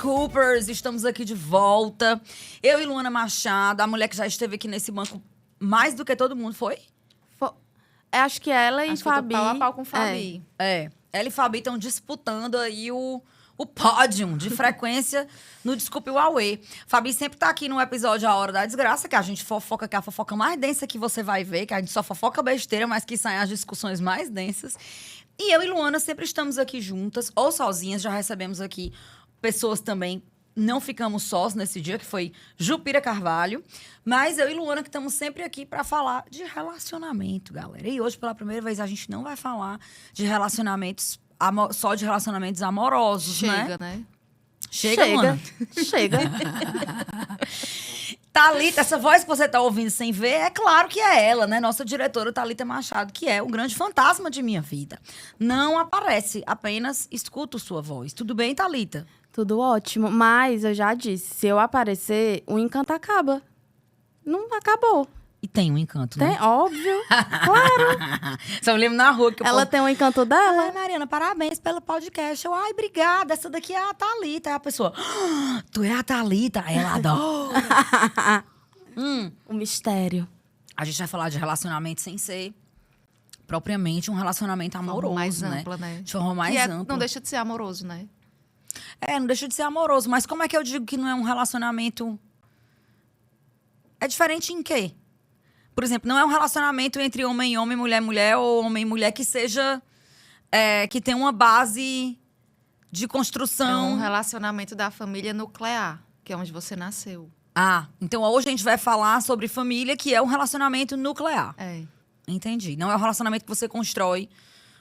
Coopers, estamos aqui de volta. Eu e Luana Machado, a mulher que já esteve aqui nesse banco mais do que todo mundo, foi? Acho que ela e Acho Fabi. que eu tô pau a pau com Fabi. Ela e Fabi estão disputando aí o pódio de frequência no Desculpe o Auê. Fabi sempre tá aqui no episódio A Hora da Desgraça, que a gente fofoca, que é a fofoca mais densa que você vai ver, que a gente só fofoca besteira, mas que saem as discussões mais densas. E eu e Luana sempre estamos aqui juntas, ou sozinhas, já recebemos aqui pessoas também. Não ficamos sós nesse dia, que foi Jupira Carvalho. Mas eu e Luana que estamos sempre aqui para falar de relacionamento, galera. E hoje, pela primeira vez, a gente não vai falar de relacionamentos, só de relacionamentos amorosos, né? Chega, Luana. Chega. Thalita, essa voz que você tá ouvindo sem ver, é claro que é ela, né? Nossa diretora Thalita Machado, que é o grande fantasma de minha vida. Não aparece, apenas escuto sua voz. Tudo bem, Thalita? Tudo ótimo. Mas eu já disse, se eu aparecer, o encanto acaba. Não acabou. E tem um encanto, Tem, né? óbvio. Claro. Só me lembro na rua que Ela tem um encanto dela. Ai, Mariana, parabéns pelo podcast. Eu, ai, obrigada. Essa daqui é a Thalita. Aí a pessoa, tu é a Thalita? Aí ela adora. O mistério. A gente vai falar de relacionamento sem ser propriamente um relacionamento amoroso, mais né? ampla, né? De forma mais ampla. Não deixa de ser amoroso, né? Não deixa de ser amoroso. Mas como é que eu digo que não é um relacionamento... É diferente em quê? Por exemplo, não é um relacionamento entre homem e homem, mulher e mulher, ou homem e mulher que seja... que tem uma base de É construção... um relacionamento da família nuclear, que é onde você nasceu. Então hoje a gente vai falar sobre família, que é um relacionamento nuclear. Entendi. Não é um relacionamento que você constrói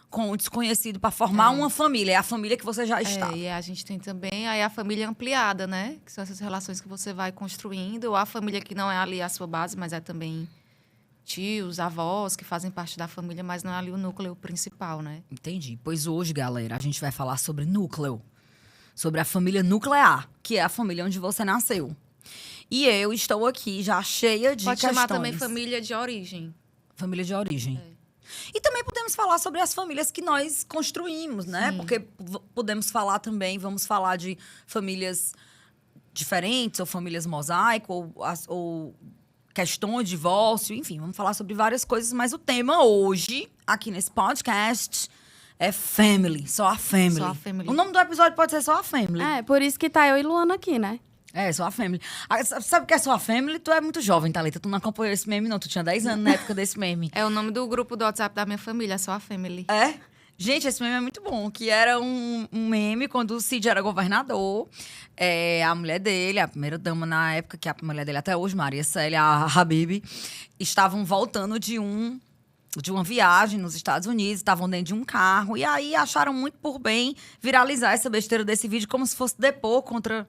com o desconhecido para formar uma família. É a família que você já está. E a gente tem também aí a família ampliada, né? Que são essas relações que você vai construindo. Ou a família que não é ali a sua base, mas é também tios, avós, que fazem parte da família, mas não é ali o núcleo principal, né? Entendi. Pois hoje, galera, a gente vai falar sobre núcleo. Sobre a família nuclear, que é a família onde você nasceu. E eu estou aqui já cheia de Pode questões. chamar também família de origem. Família de origem. E também podemos falar sobre as famílias que nós construímos, né? Sim. Porque podemos falar também, vamos falar de famílias diferentes, ou famílias mosaico, ou questões de divórcio, enfim, vamos falar sobre várias coisas. Mas o tema hoje, aqui nesse podcast, é family, só a family. Só a family. O nome do episódio pode ser só a family. Por isso que tá eu e Luana aqui, né? Só a family. Sabe o que é só a family? Tu é muito jovem, Thalita. Tu não acompanhou esse meme, não. Tu tinha 10 anos na época desse meme. É o nome do grupo do WhatsApp da minha família, só a family. Gente, esse meme é muito bom. Que era um meme quando o Cid era governador. A mulher dele, a primeira dama na época, que é a mulher dele até hoje, Maria Célia, a Habib, estavam voltando de uma viagem nos Estados Unidos, estavam dentro de um carro. E aí acharam muito por bem viralizar essa besteira desse vídeo como se fosse depor contra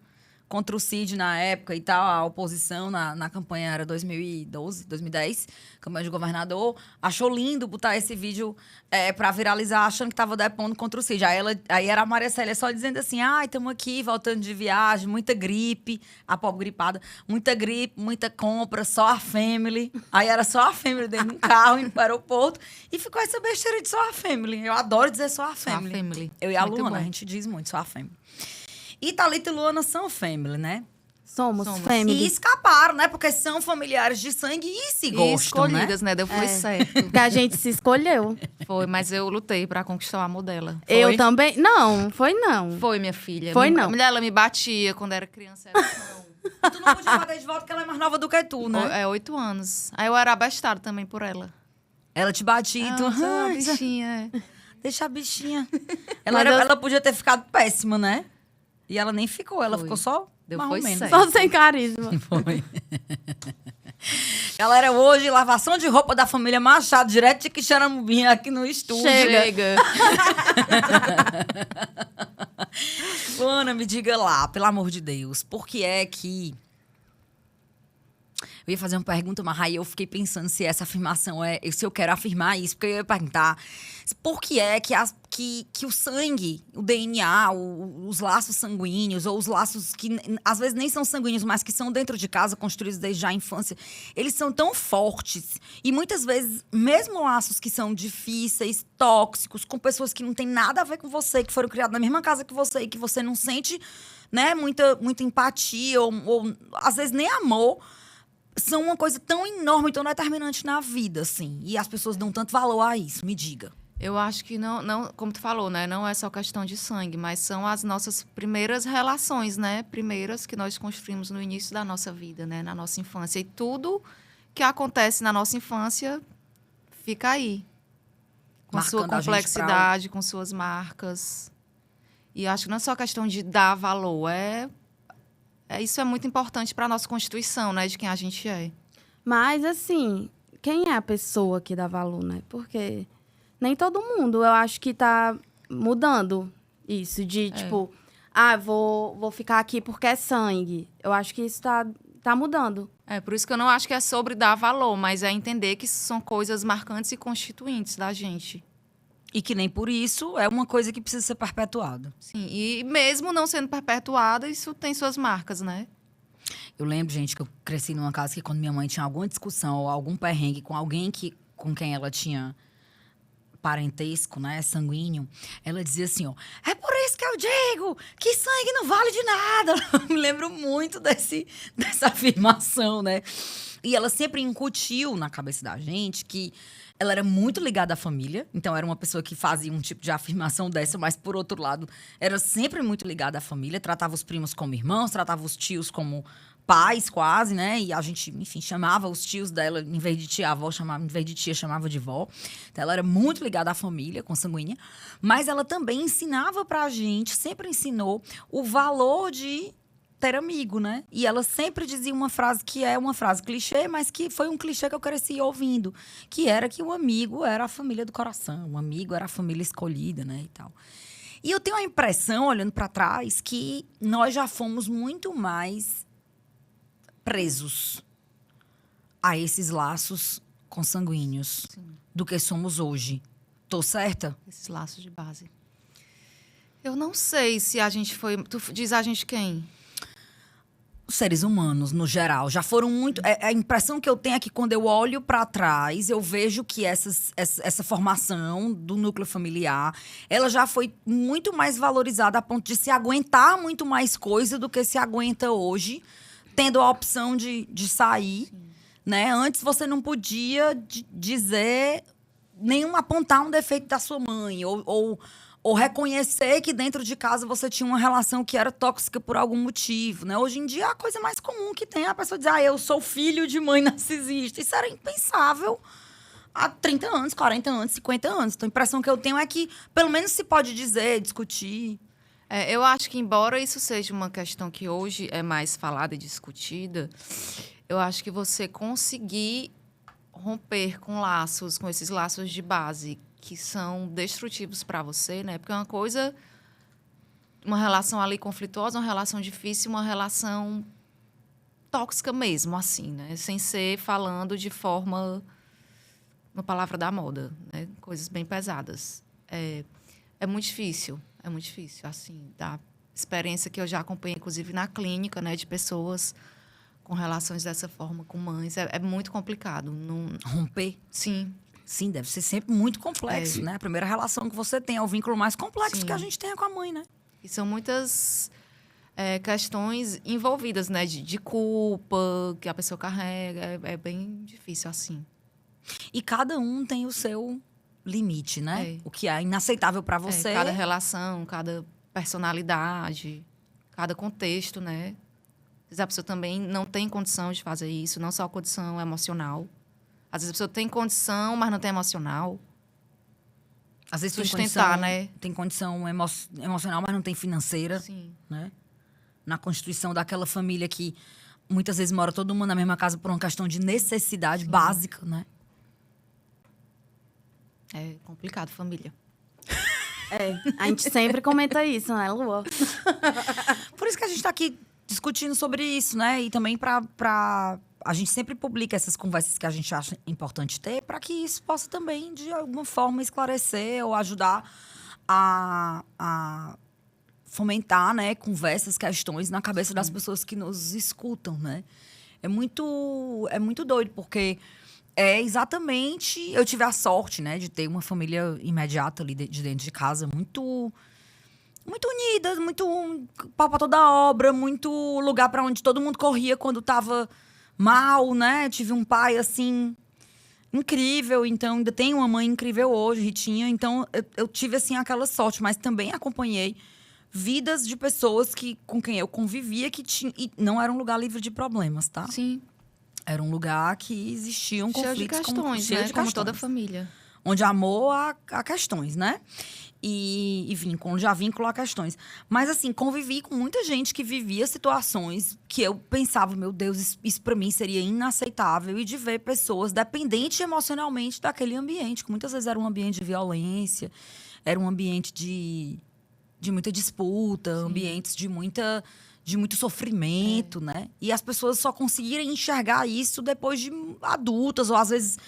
o Cid na época e tal, a oposição na campanha era 2012, 2010, campanha de governador, achou lindo botar esse vídeo pra viralizar, achando que tava depondo contra o Cid. Aí era a Maria Célia só dizendo assim, estamos aqui voltando de viagem, muita gripe, a pobre gripada, muita gripe, muita compra, só a family. Aí era só a family dentro de um carro, indo para o aeroporto, e ficou essa besteira de só a family. Eu adoro dizer só a family. Só a family. Eu e a Muito Luana, bom. a gente diz muito, só a family. E Thalita e Luana são family, né? Somos E family. escaparam, né? Porque são familiares de sangue e se E gostam, escolhidas, né? Deu foi certo. Porque a gente se escolheu. Foi, mas eu lutei pra conquistar o amor dela. Eu também. Não, foi não. Foi, minha filha. Foi, não. A mulher, ela me batia quando era criança. Era, não. Tu não podia bater de volta porque ela é mais nova do que tu, né? 8 anos. Aí eu era abastada também por ela. Ela te batia e tu... Uma bichinha. Deixa a bichinha. Ela podia ter ficado péssima, né? E ela nem ficou, ela ficou só mais ou menos. certo. Só sem carisma. Foi. Galera, hoje, lavação de roupa da família Machado, direto de Quixaramubim, aqui no estúdio. Chega. Luana, me diga lá, pelo amor de Deus, por que é que... Eu ia fazer uma pergunta, mas aí eu fiquei pensando se essa afirmação se eu quero afirmar isso, porque eu ia perguntar por que é que o sangue, o DNA, os laços sanguíneos, ou os laços que às vezes nem são sanguíneos, mas que são dentro de casa, construídos desde a infância, eles são tão fortes. E muitas vezes, mesmo laços que são difíceis, tóxicos, com pessoas que não têm nada a ver com você, que foram criadas na mesma casa que você e que você não sente, né, muita empatia, ou às vezes nem amor, são uma coisa tão enorme, tão determinante na vida, assim. E as pessoas dão tanto valor a isso, me diga. Eu acho que não, como tu falou, né? Não é só questão de sangue, mas são as nossas primeiras relações, né? Primeiras que nós construímos no início da nossa vida, né? Na nossa infância. E tudo que acontece na nossa infância fica aí. Com Marcando sua a gente complexidade, com suas marcas. E acho que não é só questão de dar valor, isso é muito importante para a nossa constituição, né? De quem a gente é. Mas, assim, quem é a pessoa que dá valor, né? Porque nem todo mundo, eu acho que tá mudando isso. De, tipo, vou ficar aqui porque é sangue. Eu acho que isso tá mudando. Por isso que eu não acho que é sobre dar valor, mas é entender que são coisas marcantes e constituintes da gente. E que nem por isso é uma coisa que precisa ser perpetuada. Sim, e mesmo não sendo perpetuada, isso tem suas marcas, né? Eu lembro, gente, que eu cresci numa casa que quando minha mãe tinha alguma discussão ou algum perrengue com alguém com quem ela tinha parentesco, né, sanguíneo, ela dizia assim, ó, é por isso que eu digo que sangue não vale de nada. Eu me lembro muito dessa afirmação, né? E ela sempre incutiu na cabeça da gente que ela era muito ligada à família, então era uma pessoa que fazia um tipo de afirmação dessa, mas por outro lado, era sempre muito ligada à família, tratava os primos como irmãos, tratava os tios como pais quase, né? E a gente, enfim, chamava os tios dela, em vez de tia, avó, em vez de tia, chamava de vó. Então ela era muito ligada à família, consanguínea, mas ela também ensinava pra gente, sempre ensinou o valor de ter amigo, né? E ela sempre dizia uma frase que é uma frase clichê, mas que foi um clichê que eu cresci ouvindo, que era que o amigo era a família do coração, o amigo era a família escolhida, né, e tal. E eu tenho a impressão, olhando para trás, que nós já fomos muito mais presos a esses laços consanguíneos do que somos hoje. Tô certa? Esses laços de base. Eu não sei se a gente foi... Tu diz a gente quem? Os seres humanos, no geral, já foram muito... A impressão que eu tenho é que quando eu olho para trás, eu vejo que essa formação do núcleo familiar, ela já foi muito mais valorizada a ponto de se aguentar muito mais coisa do que se aguenta hoje, tendo a opção de sair, né? Antes você não podia dizer, apontar um defeito da sua mãe, ou reconhecer que dentro de casa você tinha uma relação que era tóxica por algum motivo, né? Hoje em dia, a coisa mais comum que tem é a pessoa dizer, eu sou filho de mãe narcisista. Isso era impensável há 30 anos, 40 anos, 50 anos. Então, a impressão que eu tenho é que, pelo menos, se pode dizer, discutir. Eu acho que, embora isso seja uma questão que hoje é mais falada e discutida, eu acho que você conseguir romper com esses laços de base que são destrutivos para você, né? Porque é uma coisa, uma relação ali conflituosa, uma relação difícil, uma relação tóxica mesmo, assim, né? Sem ser falando de forma, uma palavra da moda, né? Coisas bem pesadas. É muito difícil, assim, da experiência que eu já acompanhei, inclusive na clínica, né? De pessoas com relações dessa forma, com mães, é muito complicado. Romper? Sim. Sim, deve ser sempre muito complexo, né? A primeira relação que você tem é o vínculo mais complexo que a gente tem com a mãe, né? E são muitas questões envolvidas, né? De culpa que a pessoa carrega. É bem difícil, assim. E cada um tem o seu limite, né? O que é inaceitável para você. Cada relação, cada personalidade, cada contexto, né? Às vezes a pessoa também não tem condição de fazer isso, não só a condição emocional. Às vezes a pessoa tem condição, mas não tem emocional. Às vezes sustentar, né? Tem condição emocional, mas não tem financeira. Sim. Né? Na constituição daquela família que muitas vezes mora todo mundo na mesma casa por uma questão de necessidade básica, né? É complicado, família. A gente sempre comenta isso, né, Lua? Por isso que a gente tá aqui discutindo sobre isso, né? E também para a gente sempre publica essas conversas que a gente acha importante ter para que isso possa também, de alguma forma, esclarecer ou ajudar a fomentar, né, conversas, questões na cabeça das pessoas que nos escutam, né? É muito doido, porque é exatamente... Eu tive a sorte, né, de ter uma família imediata ali de dentro de casa, muito unida, muito pau pra toda obra, muito lugar para onde todo mundo corria quando tava mal, né? Tive um pai, assim, incrível. Então, ainda tenho uma mãe incrível hoje, Ritinha. Então, eu tive, assim, aquela sorte. Mas também acompanhei vidas de pessoas com quem eu convivia e não era um lugar livre de problemas, tá? Sim. Era um lugar que existiam Cheio de conflitos. questões, cheio né? de Como questões. toda família. Onde amor há questões, né? E vínculo, já vínculo a questões. Mas, assim, convivi com muita gente que vivia situações que eu pensava, meu Deus, isso pra mim seria inaceitável. E de ver pessoas dependentes emocionalmente daquele ambiente, que muitas vezes era um ambiente de violência, era um ambiente de muita disputa, Sim. ambientes de muito sofrimento, né? E as pessoas só conseguirem enxergar isso depois de adultas, ou às vezes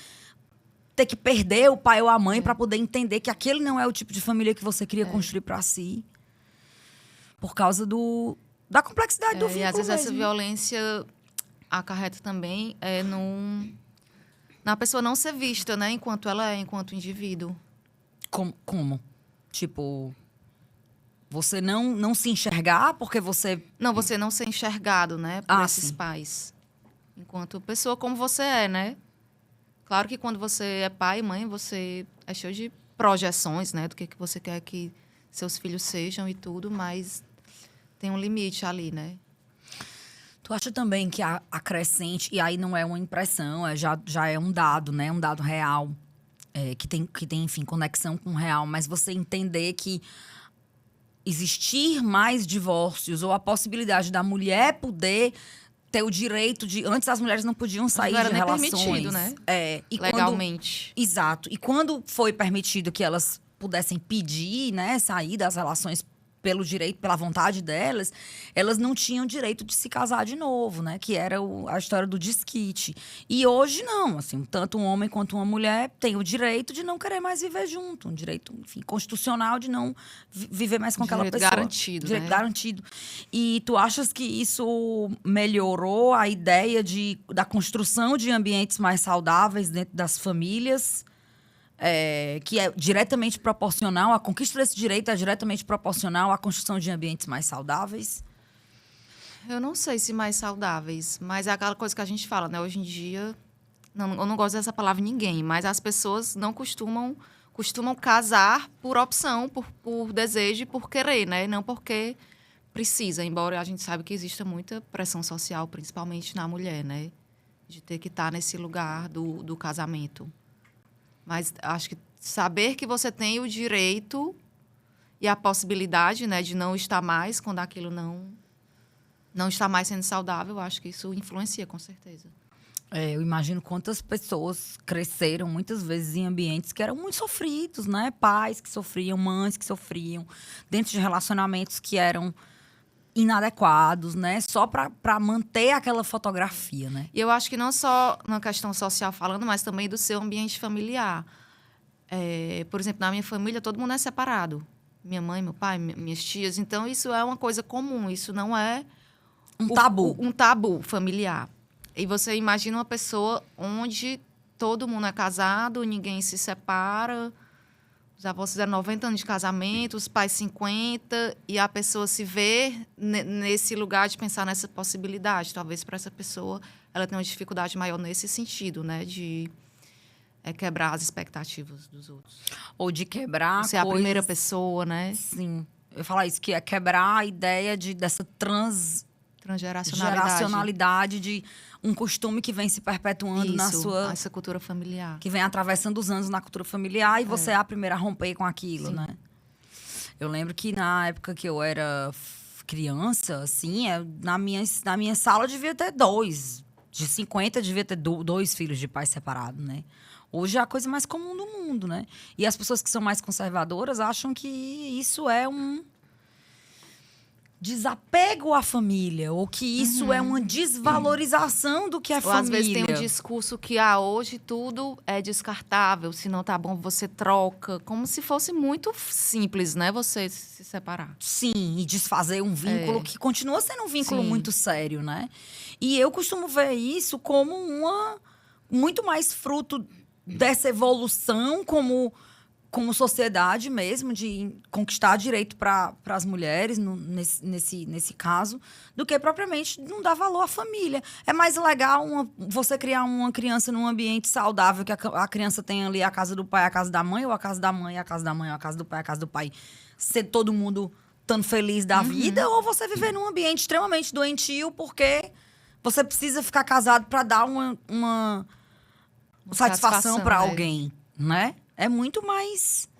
ter que perder o pai ou a mãe para poder entender que aquele não é o tipo de família que você queria construir para si. Por causa da complexidade do vínculo E às vezes essa mesmo. violência acarreta também na pessoa não ser vista, né? Enquanto ela é, enquanto indivíduo. Como? Tipo, você não se enxergar porque você... Não, você não ser enxergado, né? Por esses sim. pais. Enquanto pessoa como você é, né? Claro que quando você é pai e mãe, você é cheio de projeções, né? Do que você quer que seus filhos sejam e tudo, mas tem um limite ali, né? Tu acha também que a crescente, e aí não é uma impressão, já é um dado, né? Um dado real, que tem, enfim, conexão com o real, mas você entender que existir mais divórcios ou a possibilidade da mulher poder ter o direito de... Antes as mulheres não podiam sair não era de nem relações. permitido, né? E Legalmente. Exato. E quando foi permitido que elas pudessem pedir, né, sair das relações pelo direito, pela vontade delas, elas não tinham direito de se casar de novo, né? Que era a história do desquite. E hoje não, assim, tanto um homem quanto uma mulher têm o direito de não querer mais viver junto, um direito, enfim, constitucional de não viver mais com aquela pessoa. Garantido, direito né? garantido. E tu achas que isso melhorou a ideia da construção de ambientes mais saudáveis dentro das famílias? Que é diretamente proporcional, a conquista desse direito é diretamente proporcional à construção de ambientes mais saudáveis? Eu não sei se mais saudáveis, mas é aquela coisa que a gente fala, né? Hoje em dia, eu não gosto dessa palavra ninguém, mas as pessoas não costumam casar por opção, por desejo e por querer, né? Não porque precisa, embora a gente saiba que exista muita pressão social, principalmente na mulher, né? De ter que estar nesse lugar do casamento. Mas acho que saber que você tem o direito e a possibilidade, né, de não estar mais quando aquilo não está mais sendo saudável, acho que isso influencia, com certeza. Eu imagino quantas pessoas cresceram, muitas vezes, em ambientes que eram muito sofridos, né? Pais que sofriam, mães que sofriam, dentro de relacionamentos que eram inadequados, né? Só para manter aquela fotografia, né? E eu acho que não só na questão social falando, mas também do seu ambiente familiar. Por exemplo, na minha família, todo mundo é separado. Minha mãe, meu pai, minhas tias. Então, isso é uma coisa comum. Isso não é... tabu. Um tabu familiar. E você imagina uma pessoa onde todo mundo é casado, ninguém se separa... Os avós fizeram 90 anos de casamento, os pais 50, e a pessoa se vê nesse lugar de pensar nessa possibilidade. Talvez para essa pessoa ela tenha uma dificuldade maior nesse sentido, né? De quebrar as expectativas dos outros. Ou de quebrar Ser a primeira pessoa, né? Sim. Eu ia falar isso, que é quebrar a ideia dessa transgeracionalidade de um costume que vem se perpetuando na sua... essa cultura familiar. Que vem atravessando os anos na cultura familiar e você é a primeira a romper com aquilo, Sim. né? Eu lembro que na época que eu era criança, assim, na minha sala devia ter 2. De 50 devia ter 2 filhos de pais separados, né? Hoje é a coisa mais comum do mundo, né? E as pessoas que são mais conservadoras acham que isso é desapego à família, ou que isso é uma desvalorização do que é Ou família. às vezes tem um discurso que hoje tudo é descartável, se não tá bom você troca, como se fosse muito simples, né, você se separar. Sim, e desfazer um vínculo que continua sendo um vínculo Sim. muito sério, né? E eu costumo ver isso como muito mais fruto dessa evolução como sociedade mesmo, de conquistar direito para as mulheres, nesse caso, do que propriamente não dar valor à família. É mais legal você criar uma criança num ambiente saudável, que a criança tenha ali a casa do pai, a casa da mãe, ou a casa da mãe, a casa da mãe, ou a casa do pai, a casa do pai, ser todo mundo estando feliz da vida, ou você viver num ambiente extremamente doentio, porque você precisa ficar casado para dar uma satisfação para alguém, né? É muito mais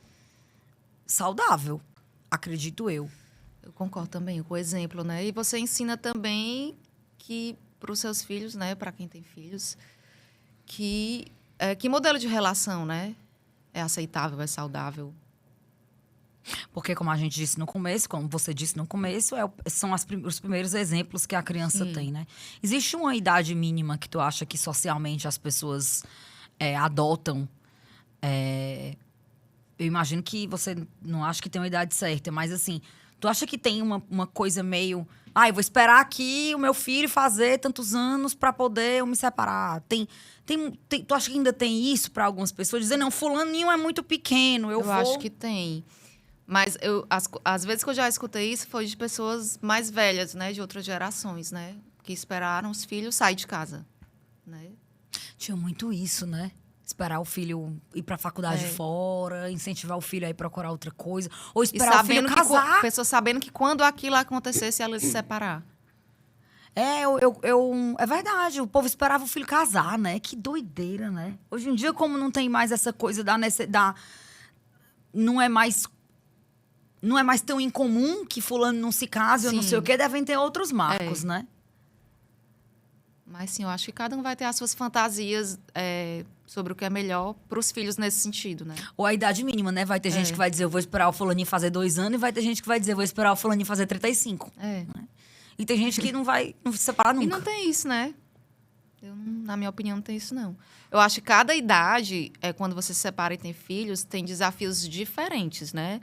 saudável, acredito eu. Eu concordo também com o exemplo, né? E você ensina também que para os seus filhos, né, para quem tem filhos, que modelo de relação, né, é aceitável, é saudável. Porque, como a gente disse no começo, como você disse no começo, são os primeiros exemplos que a criança tem, né? Existe uma idade mínima que tu acha que socialmente as pessoas adotam? Eu imagino que você não acha que tem uma idade certa, mas assim, tu acha que tem uma coisa meio... eu vou esperar aqui o meu filho fazer tantos anos pra poder eu me separar. Tu acha que ainda tem isso pra algumas pessoas? Dizer, não, fulaninho é muito pequeno, eu vou... acho que tem. Mas às vezes que eu já escutei isso foi de pessoas mais velhas, né? De outras gerações, né? Que esperaram os filhos sair de casa, né? Tinha muito isso, né? Esperar o filho ir pra faculdade fora, incentivar o filho a ir procurar outra coisa. Ou esperar o filho casar. Pessoas sabendo que quando aquilo acontecesse, ela ia se separar. É verdade, o povo esperava o filho casar, né? Que doideira, né? Hoje em dia, como não tem mais essa coisa não é mais tão incomum que fulano não se case ou não sei o quê, devem ter outros marcos, né? Mas sim, eu acho que cada um vai ter as suas fantasias sobre o que é melhor para os filhos nesse sentido, né? Ou a idade mínima, né? Vai ter gente que vai dizer, eu vou esperar o fulaninho fazer 2 anos, e vai ter gente que vai dizer, eu vou esperar o fulaninho fazer 35. Né? E tem gente que não se separar nunca. E não tem isso, né? Na minha opinião, não tem isso, não. Eu acho que cada idade, quando você se separa e tem filhos, tem desafios diferentes, né?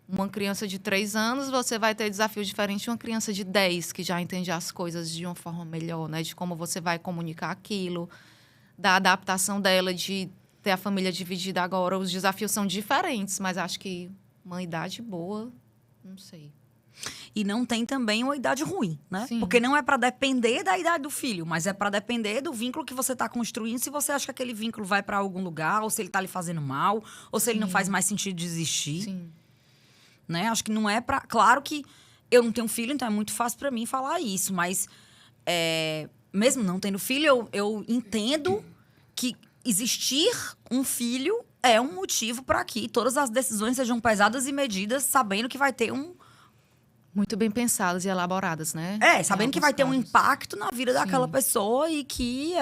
Uma criança de 3 anos, você vai ter desafio diferente de uma criança de 10, que já entende as coisas de uma forma melhor, né? De como você vai comunicar aquilo, da adaptação dela, de ter a família dividida agora. Os desafios são diferentes, mas acho que uma idade boa, não sei. E não tem também uma idade ruim, né? Sim. Porque não é para depender da idade do filho, mas é para depender do vínculo que você tá construindo, se você acha que aquele vínculo vai para algum lugar, ou se ele tá lhe fazendo mal, ou se ele não faz mais sentido de existir. Sim. Né? Acho que não é pra... Claro que eu não tenho filho, então é muito fácil pra mim falar isso. Mas, mesmo não tendo filho, eu entendo que existir um filho é um motivo para que todas as decisões sejam pesadas e medidas, sabendo que vai ter Muito bem pensadas e elaboradas, né? sabendo que vai ter um impacto na vida daquela pessoa e que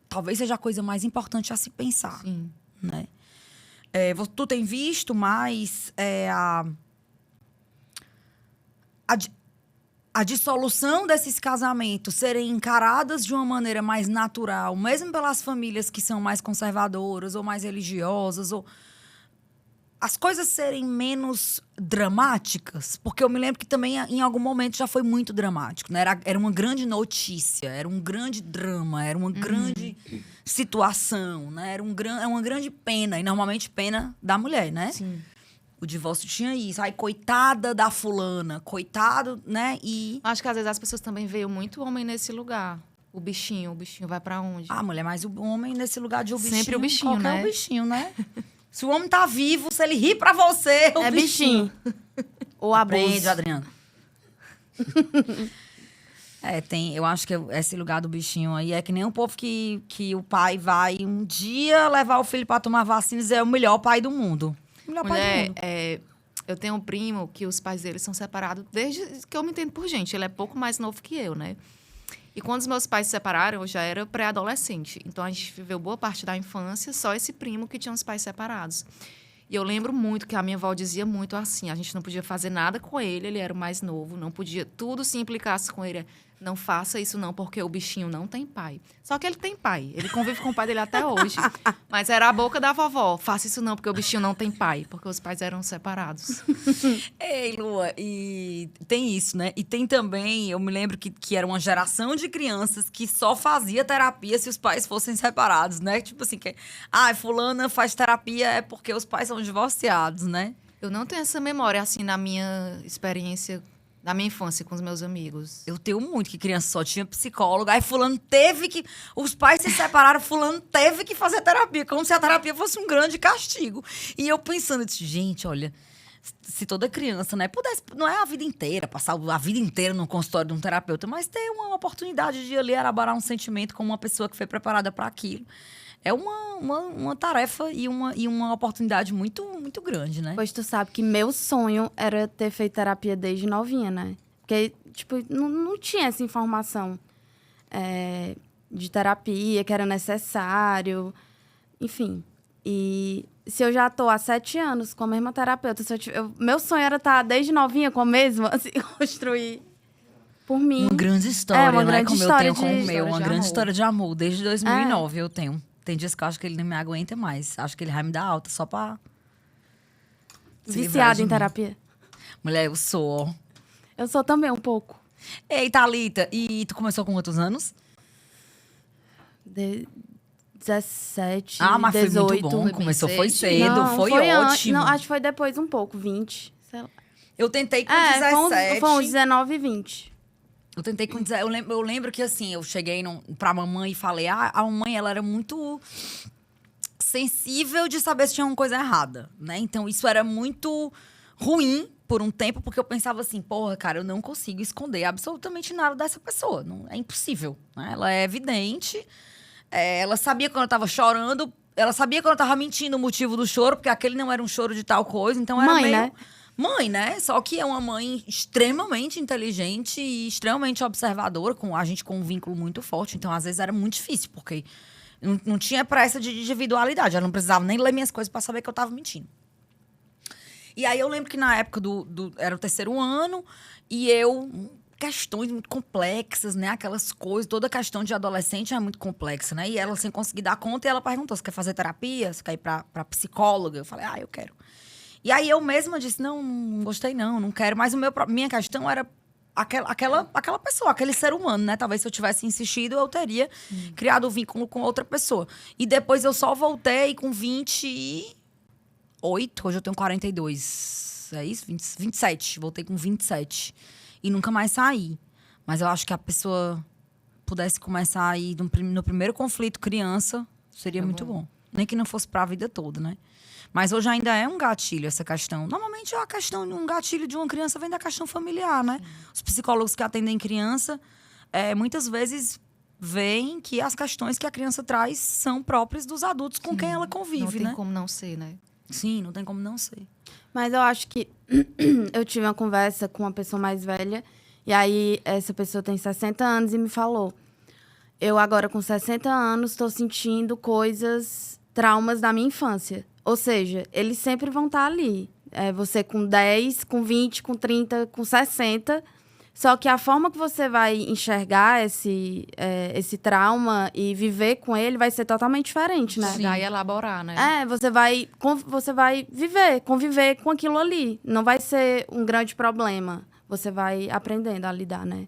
talvez seja a coisa mais importante a se pensar. Sim. Né? Tu tem visto mais a dissolução desses casamentos serem encaradas de uma maneira mais natural, mesmo pelas famílias que são mais conservadoras ou mais religiosas, ou as coisas serem menos dramáticas? Porque eu me lembro que também, em algum momento, já foi muito dramático, né? Era uma grande notícia, era um grande drama, era uma grande situação, né? Era uma grande pena, e normalmente pena da mulher, né? Sim. O divórcio tinha isso. Ai, coitada da fulana, coitado, né? E... Acho que às vezes as pessoas também veem muito homem nesse lugar. O bichinho vai pra onde? mulher, mas o homem nesse lugar de o bichinho... Sempre o bichinho, qualquer né? o bichinho, né? Se o homem tá vivo, se ele ri pra você, é o bichinho. Ou abuso. Aprende, Adriana. Eu acho que esse lugar do bichinho aí é que nem um povo que o pai vai um dia levar o filho pra tomar vacina e dizer é o melhor pai do mundo. O melhor pai do mundo. Eu tenho um primo que os pais dele são separados desde que eu me entendo por gente. Ele é pouco mais novo que eu, né? E quando os meus pais se separaram, eu já era pré-adolescente. Então, a gente viveu boa parte da infância, só esse primo que tinha os pais separados. E eu lembro muito que a minha avó dizia muito assim, a gente não podia fazer nada com ele era o mais novo, não podia, tudo se implicasse com ele, não faça isso não, porque o bichinho não tem pai. Só que ele tem pai, ele convive com o pai dele até hoje. Mas era a boca da vovó, faça isso não, porque o bichinho não tem pai, porque os pais eram separados. Ei, Lua, e tem isso, né? E tem também, eu me lembro que era uma geração de crianças que só fazia terapia se os pais fossem separados, né? Tipo assim, fulana faz terapia é porque os pais são divorciados, né? Eu não tenho essa memória, assim, na minha experiência, na minha infância com os meus amigos. Eu tenho muito que criança só tinha psicólogo. Aí fulano teve que... Os pais se separaram, fulano teve que fazer terapia. Como se a terapia fosse um grande castigo. E eu pensando, eu disse, gente, olha... Se toda criança, né, pudesse... Não é a vida inteira, passar a vida inteira no consultório de um terapeuta. Mas ter uma oportunidade de ali elaborar um sentimento com uma pessoa que foi preparada para aquilo. É uma tarefa e uma oportunidade muito, muito grande, né? Pois tu sabe que meu sonho era ter feito terapia desde novinha, né? Porque, tipo, não tinha essa informação de terapia, que era necessário. Enfim. E se eu já tô há 7 anos com a mesma terapeuta, meu sonho era estar desde novinha com a mesma, assim, construir por mim. Uma grande história, uma né? grande Como história eu tenho com o meu. Uma grande amor. história de amor. Desde 2009 eu tenho. Tem dias que eu acho que ele não me aguenta mais. Acho que ele vai me dar alta só pra... se livrar Viciada de em mim. terapia. Mulher, eu sou, ó. Eu sou também um pouco. Ei, Thalita, e tu começou com quantos anos? 17, Ah, mas 18. foi muito bom. Foi Começou, bem foi cedo. cedo, foi ótimo. Não, acho que foi depois um pouco, 20. Sei lá. Eu tentei com foi 17. uns 19 e 20. Eu tentei com 17. Eu lembro que, assim, eu cheguei pra mamãe e falei... a mamãe, ela era muito sensível de saber se tinha uma coisa errada, né? Então, isso era muito ruim por um tempo, porque eu pensava assim... Porra, cara, eu não consigo esconder absolutamente nada dessa pessoa. Não, é impossível, né? Ela é evidente. Ela sabia quando eu tava chorando. Ela sabia quando eu tava mentindo o motivo do choro, porque aquele não era um choro de tal coisa. Então, era Mãe, meio... né? Mãe, né? Só que é uma mãe extremamente inteligente e extremamente observadora, com a gente com um vínculo muito forte. Então, às vezes, era muito difícil, porque não tinha pressa de individualidade. Ela não precisava nem ler minhas coisas pra saber que eu tava mentindo. E aí, eu lembro que na época era o 3º ano, e questões muito complexas, né? Aquelas coisas, toda questão de adolescente é muito complexa, né? E ela, sem conseguir dar conta, e ela perguntou, você quer fazer terapia? Você quer ir pra psicóloga? Eu falei, eu quero. E aí eu mesma disse, não gostei não quero. Mas minha questão era aquela pessoa, aquele ser humano, né? Talvez se eu tivesse insistido, eu teria criado um vínculo com outra pessoa. E depois eu só voltei com 28, hoje eu tenho 42. É isso? 27. Voltei com 27. E nunca mais saí. Mas eu acho que a pessoa pudesse começar aí no primeiro conflito criança, seria muito bom. Nem que não fosse pra vida toda, né? Mas hoje ainda é um gatilho essa questão. Normalmente a questão, um gatilho de uma criança vem da questão familiar, né? Os psicólogos que atendem criança, muitas vezes veem que as questões que a criança traz são próprias dos adultos com quem ela convive, Não tem né? como não ser, né? Sim, não tem como não ser. Mas eu acho que eu tive uma conversa com uma pessoa mais velha, e aí essa pessoa tem 60 anos e me falou: eu agora com 60 anos estou sentindo traumas da minha infância. Ou seja, eles sempre vão estar ali. Você com 10, com 20, com 30, com 60. Só que a forma que você vai enxergar esse trauma e viver com ele vai ser totalmente diferente, né? Chegar e elaborar, né? Você vai conviver com aquilo ali. Não vai ser um grande problema. Você vai aprendendo a lidar, né?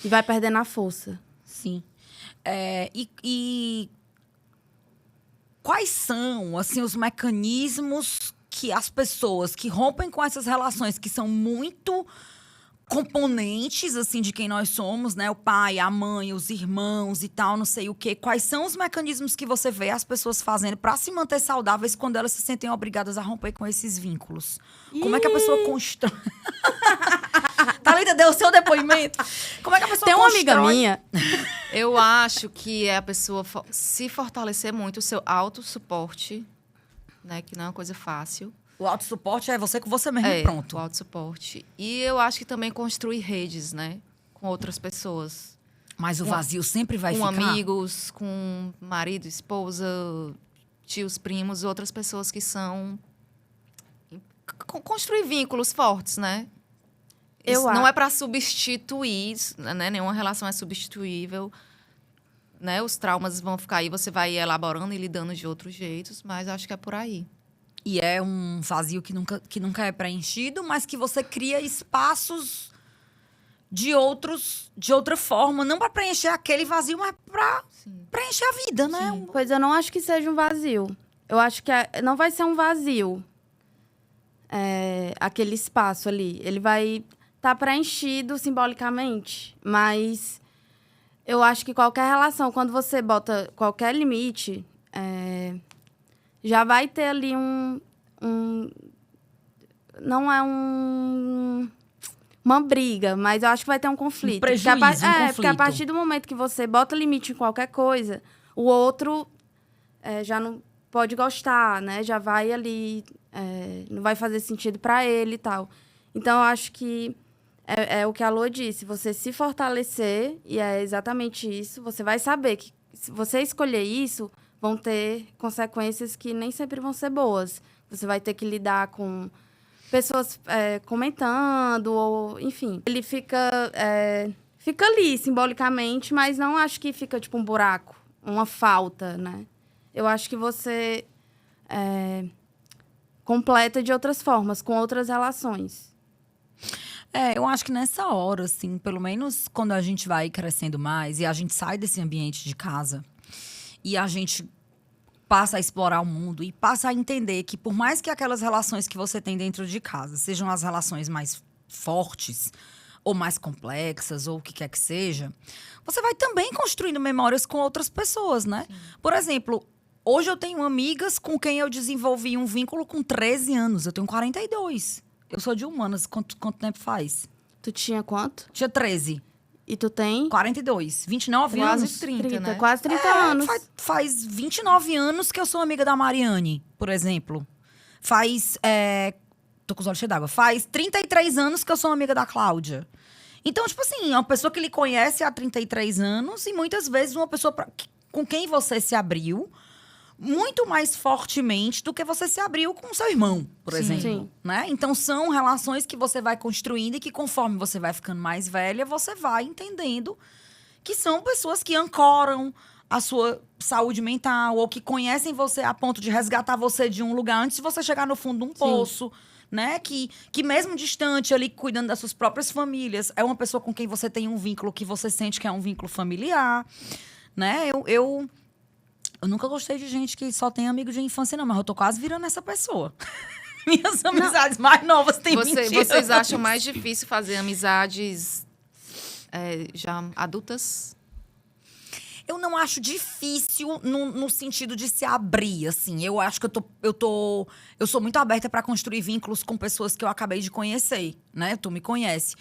E vai perdendo a força. Sim. E quais são, assim, os mecanismos que as pessoas que rompem com essas relações que são muito componentes, assim, de quem nós somos, né? O pai, a mãe, os irmãos e tal, não sei o quê. Quais são os mecanismos que você vê as pessoas fazendo para se manter saudáveis quando elas se sentem obrigadas a romper com esses vínculos? Como é que a pessoa constrói... Thalita deu o seu depoimento. Como é que a pessoa Tem uma constrói... amiga minha... Eu acho que é a pessoa se fortalecer muito o seu autossuporte, né? Que não é uma coisa fácil. O autossuporte é você com você mesmo, pronto. O autossuporte. E eu acho que também construir redes, né? Com outras pessoas. Mas o vazio sempre vai Com ficar. amigos, com marido, esposa, tios, primos, outras pessoas que são construir vínculos fortes, né? Eu Isso não acho. é para substituir, né? Nenhuma relação é substituível, né? Os traumas vão ficar aí, você vai elaborando e lidando de outros jeitos, mas acho que é por aí. E é um vazio que nunca é preenchido, mas que você cria espaços de outra forma. Não para preencher aquele vazio, mas para preencher a vida, né? Sim. Pois eu não acho que seja um vazio. Eu acho que não vai ser um vazio. Aquele espaço ali. Ele vai estar preenchido simbolicamente. Mas eu acho que qualquer relação, quando você bota qualquer limite, já vai ter ali não é uma briga, mas eu acho que vai ter um conflito. Um prejuízo, um conflito. Porque a partir do momento que você bota limite em qualquer coisa, o outro já não pode gostar, né? Já vai ali, não vai fazer sentido para ele e tal. Então, eu acho que é o que a Lua disse, você se fortalecer, e é exatamente isso, você vai saber que se você escolher isso, vão ter consequências que nem sempre vão ser boas. Você vai ter que lidar com pessoas comentando, ou enfim. Ele fica ali, simbolicamente, mas não acho que fica tipo um buraco, uma falta, né? Eu acho que você completa de outras formas, com outras relações. Eu acho que nessa hora, assim, pelo menos quando a gente vai crescendo mais e a gente sai desse ambiente de casa e a gente passa a explorar o mundo e passa a entender que por mais que aquelas relações que você tem dentro de casa sejam as relações mais fortes ou mais complexas ou o que quer que seja, você vai também construindo memórias com outras pessoas, né? Sim. Por exemplo, hoje eu tenho amigas com quem eu desenvolvi um vínculo com 13 anos. Eu tenho 42. Eu sou de humanas. Quanto tempo faz? Tu tinha quanto? Tinha 13. E tu tem? 42. 29 quase anos. 30, né? Quase 30 anos. Faz 29 anos que eu sou amiga da Mariane, por exemplo. Tô com os olhos cheios d'água. Faz 33 anos que eu sou amiga da Cláudia. Então, tipo assim, é uma pessoa que lhe conhece há 33 anos e muitas vezes uma pessoa com quem você se abriu muito mais fortemente do que você se abriu com seu irmão, por exemplo. Sim. Né? Então, são relações que você vai construindo e que, conforme você vai ficando mais velha, você vai entendendo que são pessoas que ancoram a sua saúde mental ou que conhecem você a ponto de resgatar você de um lugar antes de você chegar no fundo de um poço. Né? Que mesmo distante, ali, cuidando das suas próprias famílias, é uma pessoa com quem você tem um vínculo que você sente que é um vínculo familiar. Né? Eu nunca gostei de gente que só tem amigo de infância, não. Mas eu tô quase virando essa pessoa. Minhas amizades mais novas têm 20 anos. Vocês acham mais difícil fazer amizades já adultas? Eu não acho difícil no sentido de se abrir, assim. Eu acho que eu sou muito aberta para construir vínculos com pessoas que eu acabei de conhecer, né? Tu me conhece.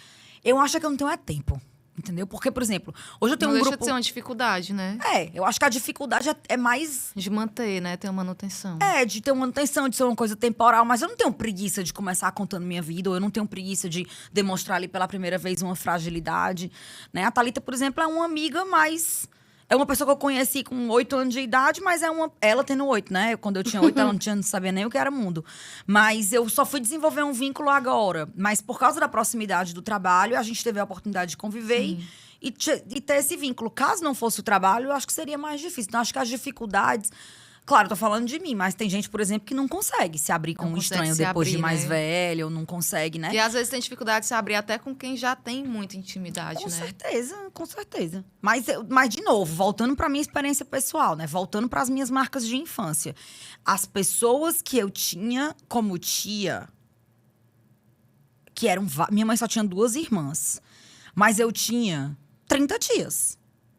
Eu acho que eu não tenho tempo. Entendeu? Porque, por exemplo, hoje eu tenho não um deixa grupo... de ser uma dificuldade, né? Eu acho que a dificuldade é mais... De manter, né? Ter uma manutenção. De ter uma manutenção, de ser uma coisa temporal. Mas eu não tenho preguiça de começar contando minha vida. Ou eu não tenho preguiça de demonstrar ali pela primeira vez uma fragilidade. Né? A Thalita, por exemplo, é uma amiga mais... É uma pessoa que eu conheci com 8 anos de idade, mas ela tendo 8, né? Quando eu tinha 8, ela não sabia nem o que era mundo. Mas eu só fui desenvolver um vínculo agora. Mas por causa da proximidade do trabalho, a gente teve a oportunidade de conviver e ter esse vínculo. Caso não fosse o trabalho, eu acho que seria mais difícil. Então, acho que as dificuldades... Claro, tô falando de mim, mas tem gente, por exemplo, que não consegue se abrir com um estranho depois de mais velho, ou não consegue, né? E às vezes tem dificuldade de se abrir até com quem já tem muita intimidade, com né? Com certeza. Mas, de novo, voltando pra minha experiência pessoal, né? Voltando pras minhas marcas de infância. As pessoas que eu tinha como tia, que eram... Minha mãe só tinha 2 irmãs. Mas eu tinha 30 tias.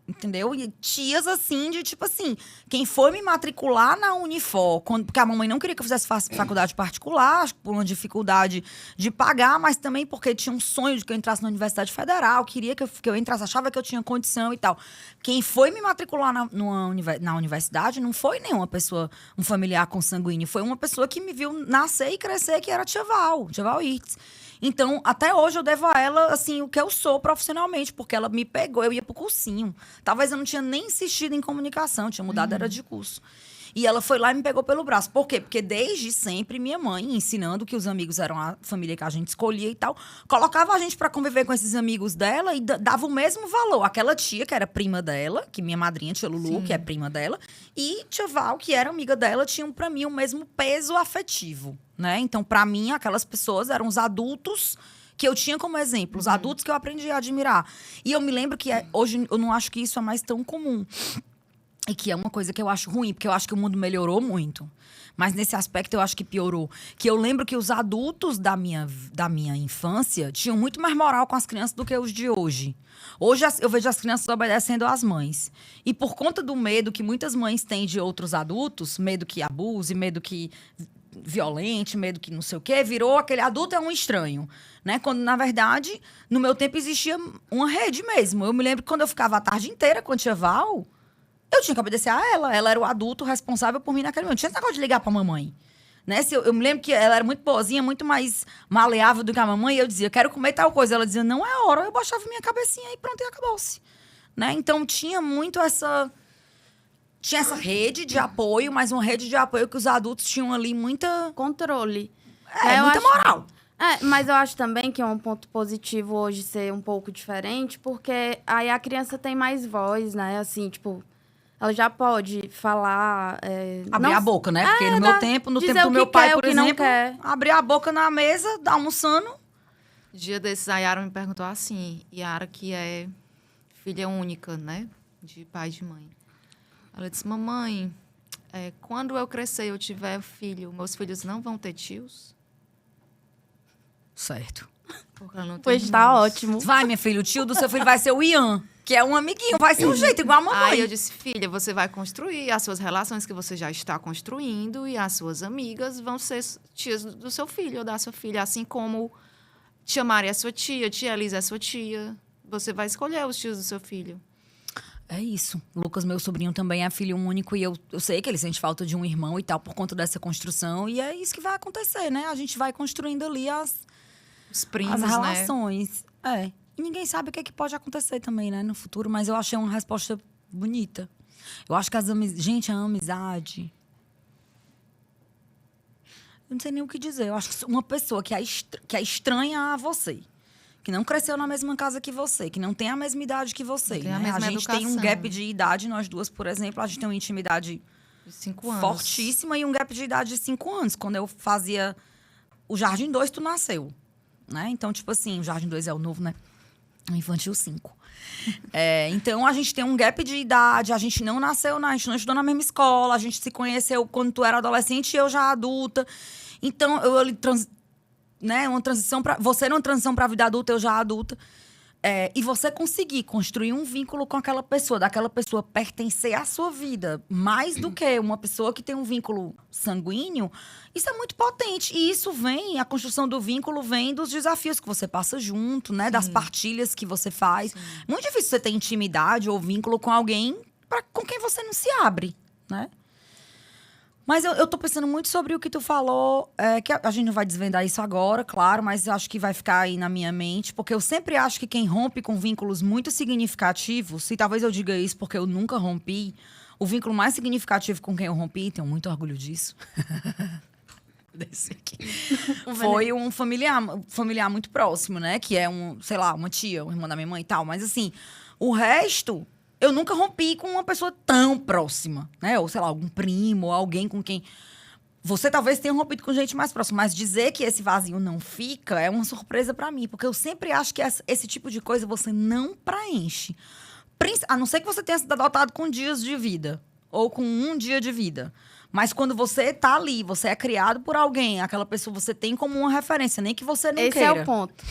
Entendeu? E tias, assim, de tipo assim... Quem foi me matricular na Unifor... Porque a mamãe não queria que eu fizesse faculdade particular... Acho que por uma dificuldade de pagar... Mas também porque tinha um sonho de que eu entrasse na Universidade Federal... Queria que eu entrasse... Achava que eu tinha condição e tal. Quem foi me matricular na universidade... Não foi nenhuma pessoa... Um familiar consanguíneo. Foi uma pessoa que me viu nascer e crescer... Que era a Tia Val Itz. Então, até hoje eu devo a ela, assim, o que eu sou profissionalmente, porque ela me pegou, eu ia pro cursinho. Talvez eu não tinha nem insistido em comunicação, tinha mudado, era de curso. E ela foi lá e me pegou pelo braço. Por quê? Porque desde sempre minha mãe, ensinando que os amigos eram a família que a gente escolhia e tal, colocava a gente pra conviver com esses amigos dela e dava o mesmo valor. Aquela tia, que era prima dela, que minha madrinha, tia Lulu, que é prima dela, e tia Val, que era amiga dela, tinham pra mim o mesmo peso afetivo, né? Então, pra mim, aquelas pessoas eram os adultos que eu tinha como exemplo, os adultos que eu aprendi a admirar. E eu me lembro que hoje eu não acho que isso é mais tão comum. E que é uma coisa que eu acho ruim, porque eu acho que o mundo melhorou muito. Mas nesse aspecto eu acho que piorou. Que eu lembro que os adultos da minha infância tinham muito mais moral com as crianças do que os de hoje. Hoje eu vejo as crianças obedecendo às mães. E por conta do medo que muitas mães têm de outros adultos, medo que abuse, medo que violente, medo que não sei o quê, virou aquele adulto é um estranho, né? Quando, na verdade, no meu tempo existia uma rede mesmo. Eu me lembro que quando eu ficava a tarde inteira com a tia Val, eu tinha que obedecer a ela. Ela era o adulto responsável por mim naquele momento. Não tinha esse negócio de ligar pra mamãe. Né? Eu me lembro que ela era muito boazinha, muito mais maleável do que a mamãe. E eu dizia, quero comer tal coisa. Ela dizia, não é hora. Eu baixava minha cabecinha e pronto, e acabou-se. Né? Então, tinha muito essa... Tinha essa rede de apoio, mas uma rede de apoio que os adultos tinham ali muita... Controle. muita moral. Mas eu acho também que é um ponto positivo hoje ser um pouco diferente, porque aí a criança tem mais voz, né? Assim, tipo, ela já pode falar... Abrir a boca, né? Porque no meu tempo, no tempo do meu pai, por exemplo, abrir a boca na mesa, almoçando. Dia desses, a Yara me perguntou assim, Yara que é filha única, né? De pai e de mãe. Ela disse, mamãe, quando eu crescer e eu tiver filho, meus filhos não vão ter tios? Certo. Porque ela não tem Pois tá ótimo. Vai, minha filha, o tio do seu filho vai ser o Ian, que é um amiguinho, vai ser um jeito, igual a mamãe. Aí eu disse, filha, você vai construir as suas relações que você já está construindo e as suas amigas vão ser tias do seu filho ou da sua filha, assim como tia Mari é sua tia Elisa é sua tia. Você vai escolher os tios do seu filho. É isso. Lucas, meu sobrinho, também é filho único e eu sei que ele sente falta de um irmão e tal por conta dessa construção. E é isso que vai acontecer, né? A gente vai construindo ali os primos, as relações. Né? E ninguém sabe o que pode acontecer também, né? No futuro. Mas eu achei uma resposta bonita. Eu acho que gente, a amizade... Eu não sei nem o que dizer. Eu acho que uma pessoa que é estranha a você... que não cresceu na mesma casa que você, que não tem a mesma idade que você. Não tem a né? mesma A gente tem um educação. gap de idade, nós duas, por exemplo, a gente tem uma intimidade De 5 anos. fortíssima e um gap de idade de 5 anos. Quando eu fazia o Jardim 2, tu nasceu. Né? Então, tipo assim, o Jardim 2 é o novo, né? O Infantil 5. Então, a gente tem um gap de idade, a gente não nasceu, a gente não estudou na mesma escola, a gente se conheceu quando tu era adolescente e eu já adulta. Então, né, uma transição para você numa transição para a vida adulta, eu já adulta, e você conseguir construir um vínculo com aquela pessoa, daquela pessoa pertencer à sua vida, mais do que uma pessoa que tem um vínculo sanguíneo, isso é muito potente. E isso a construção do vínculo vem dos desafios que você passa junto, né, das partilhas que você faz. Muito difícil você ter intimidade ou vínculo com alguém com quem você não se abre, né? Mas eu tô pensando muito sobre o que tu falou, que a gente não vai desvendar isso agora, claro, mas eu acho que vai ficar aí na minha mente, porque eu sempre acho que quem rompe com vínculos muito significativos, e talvez eu diga isso porque eu nunca rompi, o vínculo mais significativo com quem eu rompi, tenho muito orgulho disso, desse aqui, foi um familiar muito próximo, né? Que é sei lá, uma tia, uma irmã da minha mãe e tal, mas assim, o resto... Eu nunca rompi com uma pessoa tão próxima, né? Ou, sei lá, algum primo, ou alguém com quem... Você talvez tenha rompido com gente mais próxima, mas dizer que esse vazio não fica é uma surpresa pra mim. Porque eu sempre acho que esse tipo de coisa você não preenche. A não ser que você tenha sido adotado com dias de vida. Ou com um dia de vida. Mas quando você tá ali, você é criado por alguém, aquela pessoa você tem como uma referência, nem que você não queira. Esse é o ponto.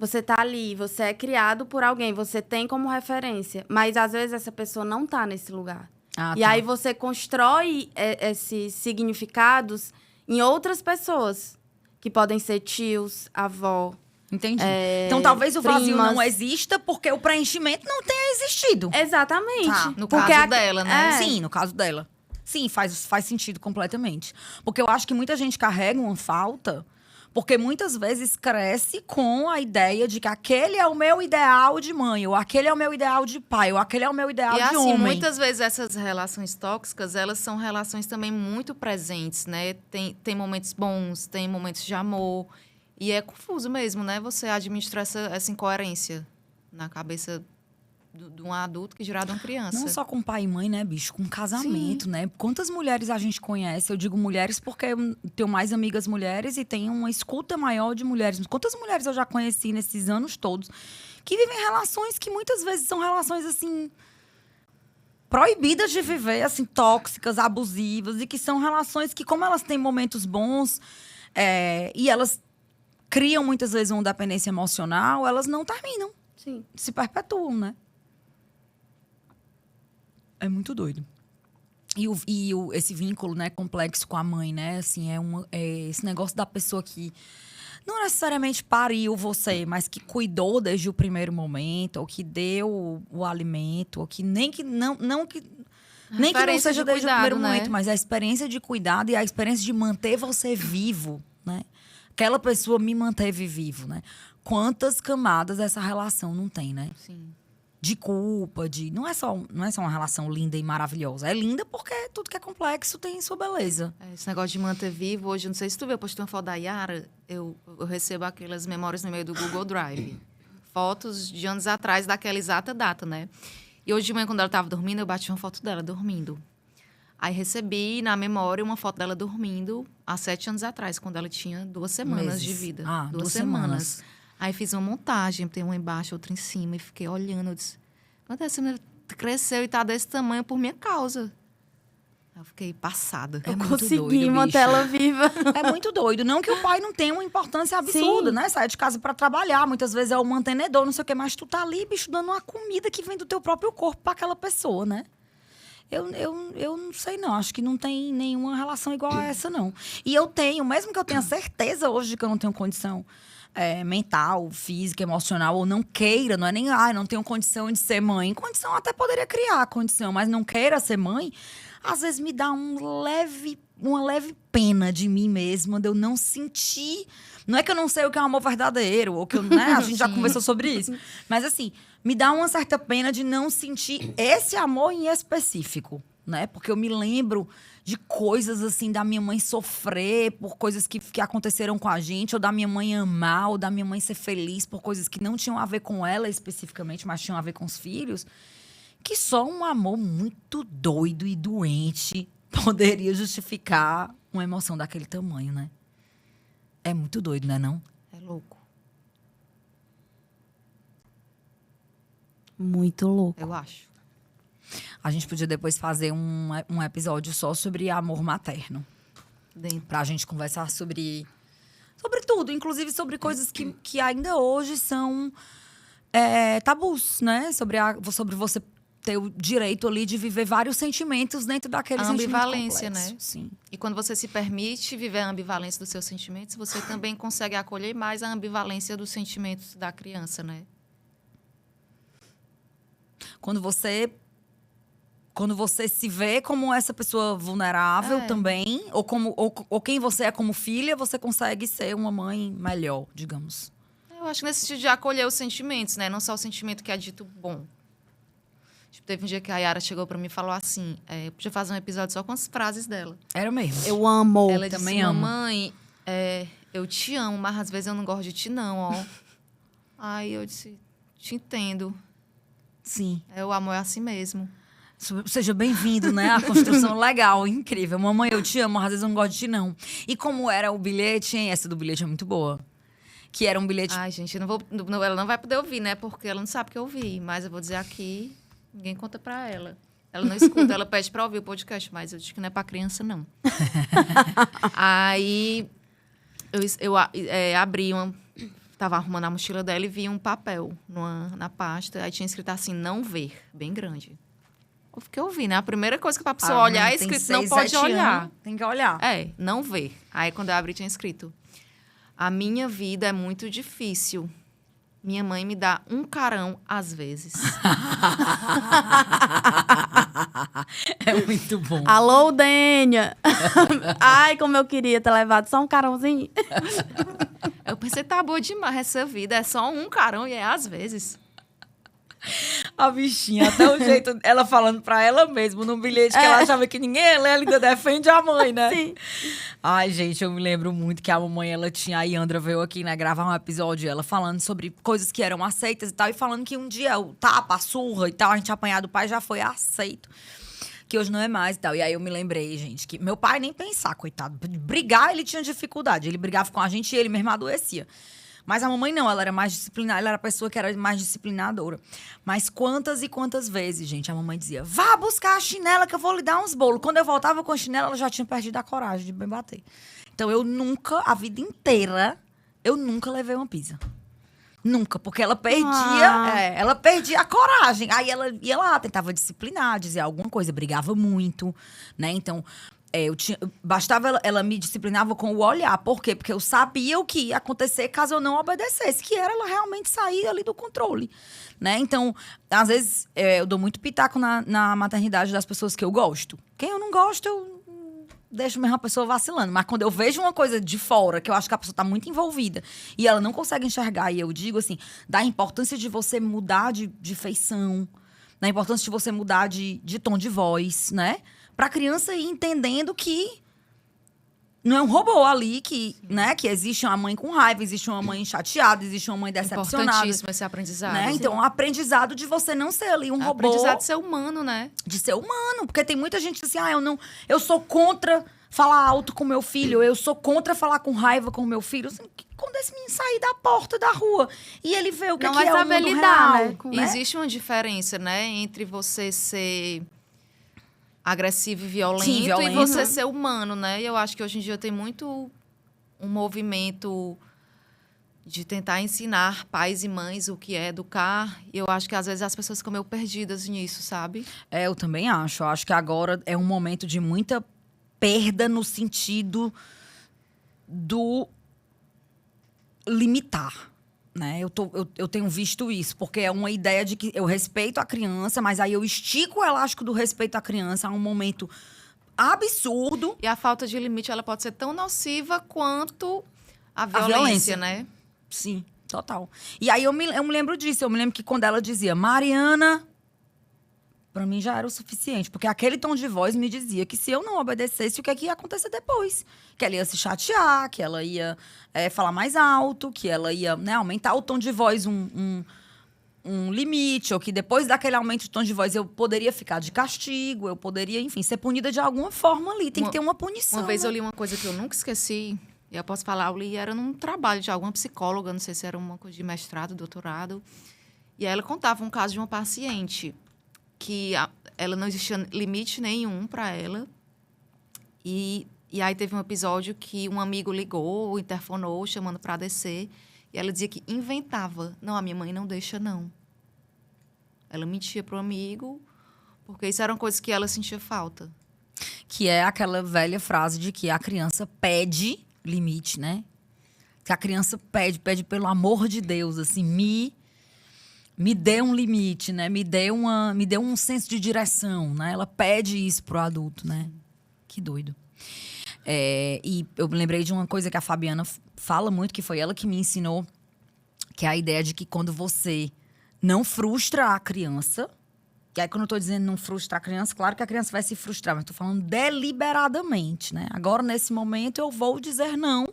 Você tá ali, você é criado por alguém, você tem como referência. Mas, às vezes, essa pessoa não tá nesse lugar. E aí, você constrói esses significados em outras pessoas. Que podem ser tios, avó. Entendi. Então, talvez o vazio não exista porque o preenchimento não tenha existido. Exatamente. Tá. No caso dela, né? Sim, no caso dela. Sim, faz sentido completamente. Porque eu acho que muita gente carrega uma falta... Porque muitas vezes cresce com a ideia de que aquele é o meu ideal de mãe, ou aquele é o meu ideal de pai, ou aquele é o meu ideal E de assim, homem. muitas vezes essas relações tóxicas, elas são relações também muito presentes, né? Tem momentos bons, tem momentos de amor. E é confuso mesmo, né? Você administrar essa incoerência na cabeça de um adulto que gerado uma criança. Não só com pai e mãe, né, bicho? Com casamento, né? Quantas mulheres a gente conhece? Eu digo mulheres porque eu tenho mais amigas mulheres e tenho uma escuta maior de mulheres. Quantas mulheres eu já conheci nesses anos todos que vivem relações que muitas vezes são relações, assim, proibidas de viver, assim, tóxicas, abusivas. E que são relações que, como elas têm momentos bons e elas criam muitas vezes uma dependência emocional, elas não terminam. Sim. Se perpetuam, né? É muito doido. Esse vínculo, né, complexo com a mãe, né? Assim, é esse negócio da pessoa que não necessariamente pariu você, mas que cuidou desde o primeiro momento, ou que deu o alimento, ou que nem que não seja desde o primeiro momento, mas a experiência de cuidado e a experiência de manter você vivo, né? Aquela pessoa me manteve vivo, né? Quantas camadas essa relação não tem, né? Sim. De culpa, não é só uma relação linda e maravilhosa. É linda porque tudo que é complexo tem sua beleza. Esse negócio de manter vivo, hoje, não sei se tu viu, eu postei uma foto da Yara, eu recebo aquelas memórias no meio do Google Drive. Fotos de anos atrás, daquela exata data, né? E hoje de manhã, quando ela estava dormindo, eu bati uma foto dela dormindo. Aí recebi na memória uma foto dela dormindo há 7 anos atrás, quando ela tinha 2 semanas de vida. 2 semanas. Aí fiz uma montagem, tem uma embaixo, outra em cima, e fiquei olhando. Eu disse, quando essa menina cresceu e tá desse tamanho por minha causa. Eu fiquei passada. Eu consegui manter ela viva. É muito doido. Não que o pai não tenha uma importância absurda, né? Sai de casa pra trabalhar, muitas vezes é o mantenedor, não sei o quê. Mas tu tá ali, bicho, dando uma comida que vem do teu próprio corpo pra aquela pessoa, né? Eu não sei, não. Acho que não tem nenhuma relação igual a essa, não. E eu tenho, mesmo que eu tenha certeza hoje de que eu não tenho condição mental, física, emocional, ou não queira, não é nem, não tenho condição de ser mãe. Condição até poderia criar condição, mas não queira ser mãe, às vezes me dá uma leve pena de mim mesma, de eu não sentir. Não é que eu não sei o que é um amor verdadeiro, ou que eu, né, a gente já conversou sobre isso. Mas assim, me dá uma certa pena de não sentir esse amor em específico, né? Porque eu me lembro de coisas, assim, da minha mãe sofrer por coisas que aconteceram com a gente, ou da minha mãe amar, ou da minha mãe ser feliz por coisas que não tinham a ver com ela especificamente, mas tinham a ver com os filhos, que só um amor muito doido e doente poderia justificar uma emoção daquele tamanho, né? É muito doido, né, não? É louco. Muito louco. Eu acho. A gente podia depois fazer um episódio só sobre amor materno. Pra gente conversar sobre tudo, inclusive sobre coisas que ainda hoje são tabus, né? Sobre você ter o direito ali de viver vários sentimentos dentro daquele sentimento ambivalência, complexo. né? Sim. E quando você se permite viver a ambivalência dos seus sentimentos, você também consegue acolher mais a ambivalência dos sentimentos da criança, né? Quando você se vê como essa pessoa vulnerável também, ou quem você é como filha, você consegue ser uma mãe melhor, digamos. Eu acho que nesse sentido de acolher os sentimentos, né? Não só o sentimento que é dito bom. Tipo, teve um dia que a Yara chegou pra mim e falou assim, eu podia fazer um episódio só com as frases dela. Era mesmo. Eu amo. Ela também disse, amo. mamãe, eu te amo, mas às vezes eu não gosto de ti não, ó. Aí eu disse, te entendo. Sim. O amor é assim mesmo. Seja bem-vindo, né? A construção legal, incrível. Mamãe, eu te amo, às vezes eu não gosto de ti, não. E como era o bilhete, hein? Essa do bilhete é muito boa. Que era um bilhete... Ai, gente, ela não vai poder ouvir, né? Porque ela não sabe que eu ouvi. Mas eu vou dizer aqui, ninguém conta pra ela. Ela não escuta, ela pede pra ouvir o podcast, mas eu digo que não é pra criança, não. Aí, eu abri tava arrumando a mochila dela e vi um papel na pasta. Aí tinha escrito assim, não ver, bem grande. Eu fiquei ouvindo, né? A primeira coisa que pra pessoa olhar é escrito, não pode olhar. Tem que olhar. Não ver. Aí quando eu abri tinha escrito, a minha vida é muito difícil. Minha mãe me dá um carão às vezes. É muito bom. Alô, Dênia! Ai, como eu queria ter levado só um carãozinho. Eu pensei, tá boa demais essa vida. É só um carão e é às vezes. A bichinha, até o jeito, ela falando pra ela mesma, num bilhete que ela achava que ninguém ia ler, ela ainda defende a mãe, né? Sim. Ai, gente, eu me lembro muito que a mamãe, ela tinha... A Yandra veio aqui, né, gravar um episódio, ela falando sobre coisas que eram aceitas e tal, e falando que um dia o tapa, a surra e tal, a gente apanhar do pai já foi aceito. Que hoje não é mais e tal. E aí eu me lembrei, gente, que meu pai nem pensar, coitado. Brigar, ele tinha dificuldade. Ele brigava com a gente e ele mesmo adoecia. Mas a mamãe não, ela era mais disciplinada, ela era a pessoa que era mais disciplinadora. Mas quantas e quantas vezes, gente, a mamãe dizia, vá buscar a chinela que eu vou lhe dar uns bolos. Quando eu voltava com a chinela, ela já tinha perdido a coragem de me bater. Então eu nunca, a vida inteira, eu nunca levei uma pizza. Nunca, porque ela perdia, ela perdia a coragem. Aí ela ia lá, tentava disciplinar, dizia alguma coisa, brigava muito, né? Então, bastava ela me disciplinava com o olhar. Por quê? Porque eu sabia o que ia acontecer caso eu não obedecesse, que era ela realmente sair ali do controle, né? Então, às vezes, eu dou muito pitaco na maternidade das pessoas que eu gosto. Quem eu não gosto, eu deixo mesmo a pessoa vacilando. Mas quando eu vejo uma coisa de fora, que eu acho que a pessoa tá muito envolvida, e ela não consegue enxergar, e eu digo assim, da importância de você mudar de feição, da importância de você mudar de tom de voz, né? Pra criança ir entendendo que não é um robô ali, né? Que existe uma mãe com raiva, existe uma mãe chateada, existe uma mãe decepcionada. Importantíssimo esse aprendizado. Né? Então, o aprendizado de você não ser ali um robô. Aprendizado de ser humano, né? De ser humano. Porque tem muita gente assim, eu sou contra falar alto com meu filho, eu sou contra falar com raiva com meu filho. Assim, quando esse menino sair da porta da rua e ele vê o que, Não que vai é o saber mundo lidar, real, né? né? Existe uma diferença, né? Entre você ser agressivo e violento, Sim, violento. e você ser humano, né? E eu acho que hoje em dia tem muito um movimento de tentar ensinar pais e mães o que é educar. E eu acho que às vezes as pessoas ficam meio perdidas nisso, sabe? Eu também acho. Eu acho que agora é um momento de muita perda no sentido do limitar, né? Eu tenho visto isso, porque é uma ideia de que eu respeito a criança, mas aí eu estico o elástico do respeito à criança a um momento absurdo. E a falta de limite, ela pode ser tão nociva quanto a violência, né? Sim, total. E aí eu me lembro disso. Eu me lembro que quando ela dizia Mariana, pra mim já era o suficiente. Porque aquele tom de voz me dizia que se eu não obedecesse, o que é que ia acontecer depois? Que ela ia se chatear, que ela ia falar mais alto, que ela ia, né, aumentar o tom de voz um limite, ou que depois daquele aumento de tom de voz eu poderia ficar de castigo, eu poderia, enfim, ser punida de alguma forma ali. Tem que ter uma punição. Uma vez né? eu li uma coisa que eu nunca esqueci, e eu posso falar, eu li, era num trabalho de alguma psicóloga, não sei se era uma coisa de mestrado, doutorado, e aí ela contava um caso de uma paciente que ela não existia limite nenhum para ela, e aí teve um episódio que um amigo ligou, interfonou, chamando para descer, e ela dizia que inventava. Não, a minha mãe não deixa, não. Ela mentia pro amigo, porque isso eram coisas que ela sentia falta. Que é aquela velha frase de que a criança pede limite, né? Que a criança pede pelo amor de Deus, assim, me dê um limite, né? Me dê um senso de direção, né? Ela pede isso pro adulto, né? Que doido. E eu me lembrei de uma coisa que a Fabiana fala muito, que foi ela que me ensinou, que é a ideia de que quando você não frustra a criança, e aí quando eu tô dizendo não frustra a criança, claro que a criança vai se frustrar, mas tô falando deliberadamente, né? Agora, nesse momento, eu vou dizer não,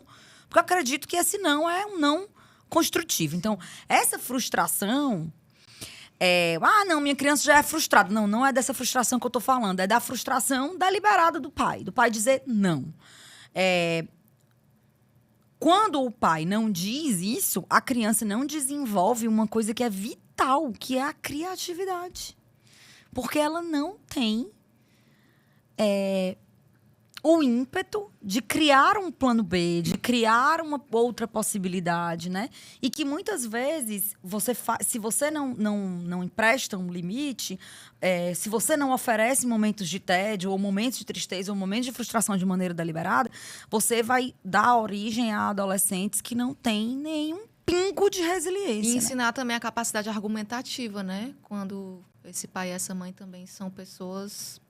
porque eu acredito que esse não é um não construtivo. Então, essa frustração não, minha criança já é frustrada. Não, não é dessa frustração que eu tô falando, é da frustração deliberada do pai dizer não. Quando o pai não diz isso, a criança não desenvolve uma coisa que é vital, que é a criatividade. Porque ela não tem o ímpeto de criar um plano B, de criar uma outra possibilidade, né? E que muitas vezes, se você não empresta um limite, se você não oferece momentos de tédio, ou momentos de tristeza, ou momentos de frustração de maneira deliberada, você vai dar origem a adolescentes que não têm nenhum pingo de E resiliência. Né? ensinar também a capacidade argumentativa, né? Quando esse pai e essa mãe também são pessoas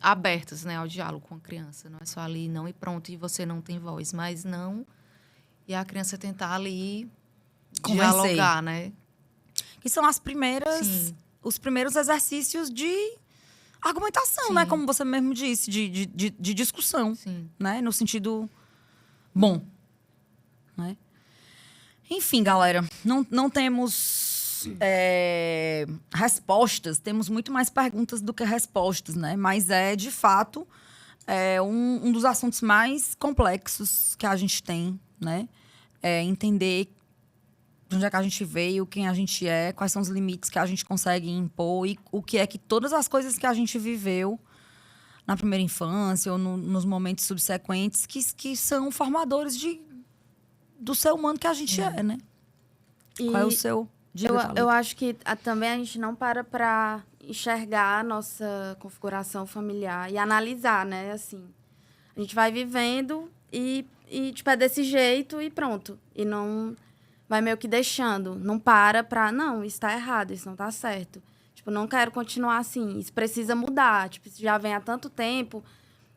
abertas, né, ao diálogo com a criança. Não é só ali não e pronto, e você não tem voz, mas não. E a criança tentar ali Convencer. dialogar, né? Que são as primeiras, Sim. os primeiros exercícios de argumentação, Sim. né? Como você mesmo disse, de discussão, Sim. né? No sentido bom, né? Enfim, galera, não temos respostas, temos muito mais perguntas do que respostas, né? Mas de fato, um dos assuntos mais complexos que a gente tem, né? É entender de onde é que a gente veio, quem a gente é, quais são os limites que a gente consegue impor e o que é que todas as coisas que a gente viveu na primeira infância ou nos momentos subsequentes que são formadores do ser humano que a gente é, né? E Qual é o seu... Diga, eu Thalita. acho que também a gente não para enxergar a nossa configuração familiar e analisar, né? Assim, a gente vai vivendo e tipo, é desse jeito e pronto. E não... vai meio que deixando. Não não, isso tá errado, isso não tá certo. Tipo, não quero continuar assim, isso precisa mudar. Tipo, isso já vem há tanto tempo.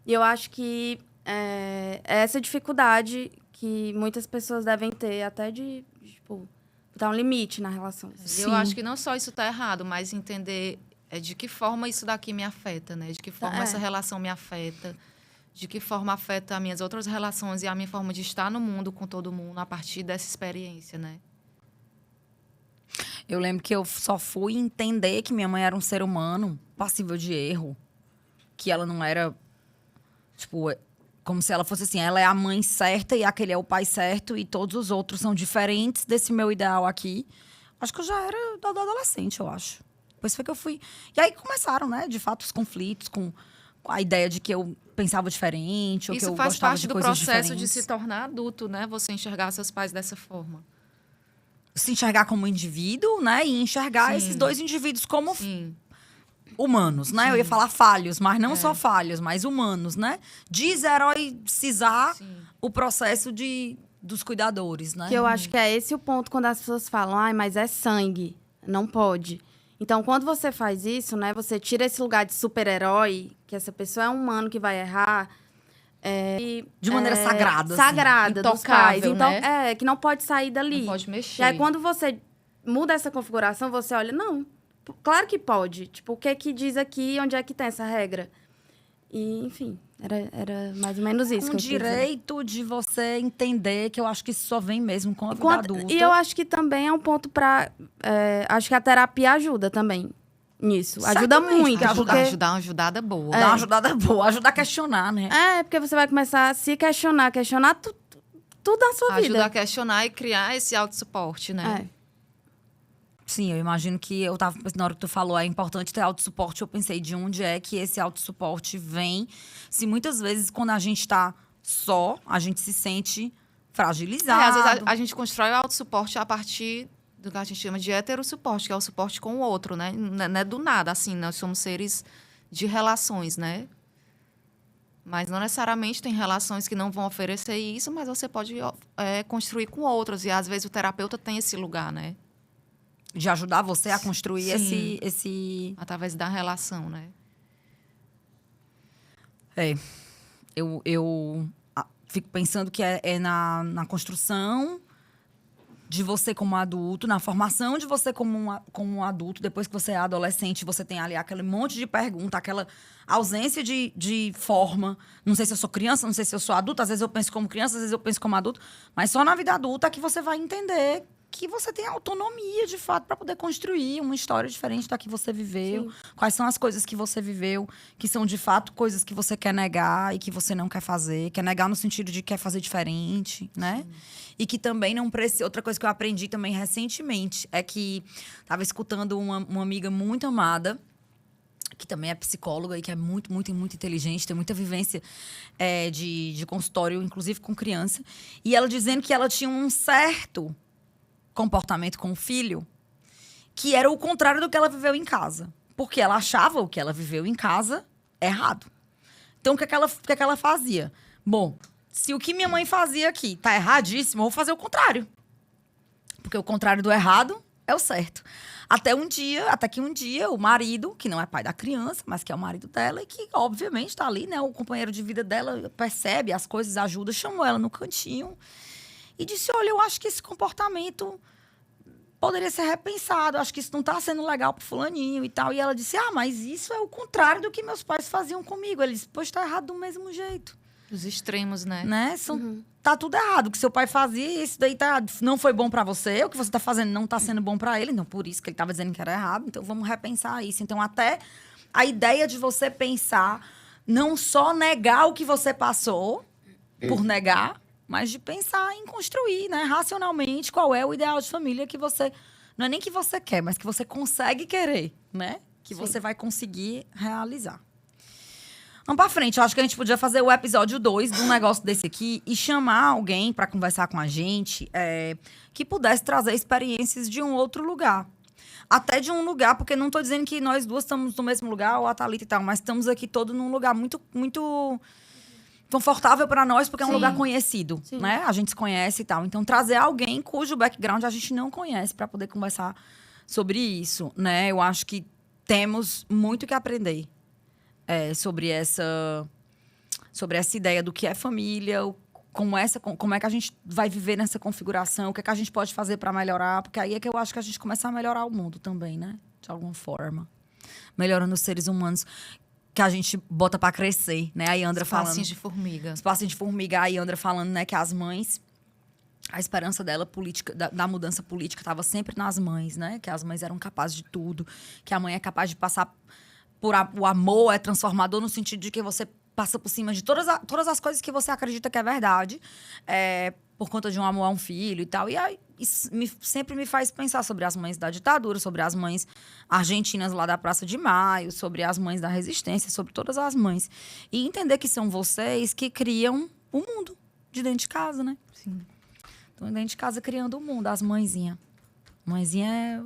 E eu acho que é essa dificuldade que muitas pessoas devem ter, até de tipo, botar um limite na relação. Sim. Eu acho que não só isso está errado, mas entender de que forma isso daqui me afeta, né? De que forma essa relação me afeta. De que forma afeta as minhas outras relações e a minha forma de estar no mundo com todo mundo a partir dessa experiência, né? Eu lembro que eu só fui entender que minha mãe era um ser humano passível de erro. Que ela não era, tipo, como se ela fosse assim, ela é a mãe certa e aquele é o pai certo e todos os outros são diferentes desse meu ideal aqui. Acho que eu já era da adolescente, eu acho. Depois foi que eu fui... E aí começaram, né, de fato, os conflitos com a ideia de que eu pensava diferente, ou que Isso eu faz gostava parte de do coisas processo de diferentes. se tornar adulto, né? Você enxergar seus pais dessa forma. Se enxergar como indivíduo, né, e enxergar Sim. esses dois indivíduos como Sim. humanos, né? Sim. Eu ia falar falhos, mas não só falhos, mas humanos, né? Desheroicizar Sim. o processo dos cuidadores, né? Que eu acho que é esse o ponto quando as pessoas falam, ai, mas é sangue, não pode. Então, quando você faz isso, né, você tira esse lugar de super-herói, que essa pessoa é um humano que vai errar. De maneira sagrada. Sagrada dos pais. Intocável, Então, né? que não pode sair dali. Não pode mexer. E aí, quando você muda essa configuração, você olha, não, claro que pode. Tipo, o que é que diz aqui, onde é que tem essa regra? E, enfim, era mais ou menos isso Um que eu queria dizer. direito de você entender que eu acho que isso só vem mesmo com a vida adulta. E eu acho que também é um ponto pra... acho que a terapia ajuda também nisso. Ajuda Certamente, muito. porque Porque, Ajudar uma ajudada boa. Dá uma ajudada boa, ajuda a questionar, né? porque você vai começar a se questionar tudo na sua Ajuda vida. a questionar e criar esse autossuporte, né? Sim, eu imagino que eu tava pensando, na hora que tu falou, é importante ter autossuporte. Eu pensei de onde é que esse autossuporte vem. Se muitas vezes, quando a gente tá só, a gente se sente fragilizado. Às vezes a gente constrói o autossuporte a partir do que a gente chama de heterossuporte, que é o suporte com o outro, né? Não é do nada, assim, nós somos seres de relações, né? Mas não necessariamente tem relações que não vão oferecer isso, mas você pode construir com outros. E às vezes o terapeuta tem esse lugar, né? De ajudar você a construir Sim. esse... Através da relação, né? Eu fico pensando que é na construção de você como adulto, na formação de você como um adulto. Depois que você é adolescente, você tem ali aquele monte de pergunta, aquela ausência de forma. Não sei se eu sou criança, não sei se eu sou adulta. Às vezes eu penso como criança, às vezes eu penso como adulto. Mas só na vida adulta é que você vai entender que você tem autonomia, de fato, para poder construir uma história diferente da que você viveu. Sim. Quais são as coisas que você viveu, que são, de fato, coisas que você quer negar e que você não quer fazer. Quer negar no sentido de quer fazer diferente, né? E que também não precisa... Outra coisa que eu aprendi também recentemente é que... Estava escutando uma amiga muito amada, que também é psicóloga e que é muito, muito, muito inteligente, tem muita vivência de consultório, inclusive com criança. E ela dizendo que ela tinha um certo comportamento com o filho que era o contrário do que ela viveu em casa. Porque ela achava o que ela viveu em casa errado. Então, o que é que ela fazia? Bom, se o que minha mãe fazia aqui tá erradíssimo, eu vou fazer o contrário. Porque o contrário do errado é o certo. Até que um dia o marido, que não é pai da criança, mas que é o marido dela, e que obviamente tá ali, né? O companheiro de vida dela percebe as coisas, ajuda, chamou ela no cantinho e disse: olha, eu acho que esse comportamento poderia ser repensado, acho que isso não tá sendo legal pro fulaninho e tal. E ela disse: mas isso é o contrário do que meus pais faziam comigo. Ele disse: pois tá errado do mesmo jeito. Os extremos, né? Tá tudo errado. O que seu pai fazia, isso daí não foi bom pra você. O que você tá fazendo não tá sendo bom pra ele. Então, por isso que ele tava dizendo que era errado. Então, vamos repensar isso. Então, até a ideia de você pensar, não só negar o que você passou, por negar, mas de pensar em construir, né, racionalmente, qual é o ideal de família que você... Não é nem que você quer, mas que você consegue querer, né? Que você vai conseguir realizar. Vamos pra frente. Eu acho que a gente podia fazer o episódio 2 de um negócio desse aqui e chamar alguém pra conversar com a gente que pudesse trazer experiências de um outro lugar. Até de um lugar, porque não tô dizendo que nós duas estamos no mesmo lugar, ou a Thalita e tal, mas estamos aqui todos num lugar muito, muito confortável pra nós, porque é um lugar conhecido, né? A gente se conhece e tal. Então, trazer alguém cujo background a gente não conhece pra poder conversar sobre isso, né? Eu acho que temos muito que aprender. Sobre essa ideia do que é família, como é que a gente vai viver nessa configuração, o que é que a gente pode fazer para melhorar, porque aí é que eu acho que a gente começa a melhorar o mundo também, né? De alguma forma. Melhorando os seres humanos que a gente bota para crescer, né? Aí Andra falando... Espacinhos de formiga. Espacinhos de formiga. Aí Andra falando, né, que as mães... A esperança dela, política, da mudança política, estava sempre nas mães, né? Que as mães eram capazes de tudo, que a mãe é capaz de passar... O amor é transformador no sentido de que você passa por cima de todas as coisas que você acredita que é verdade, por conta de um amor a um filho e tal. E aí, isso sempre me faz pensar sobre as mães da ditadura, sobre as mães argentinas lá da Praça de Maio, sobre as mães da resistência, sobre todas as mães. E entender que são vocês que criam o mundo de dentro de casa, né? Sim. Estão dentro de casa criando o mundo, as mãezinhas. Mãezinha é...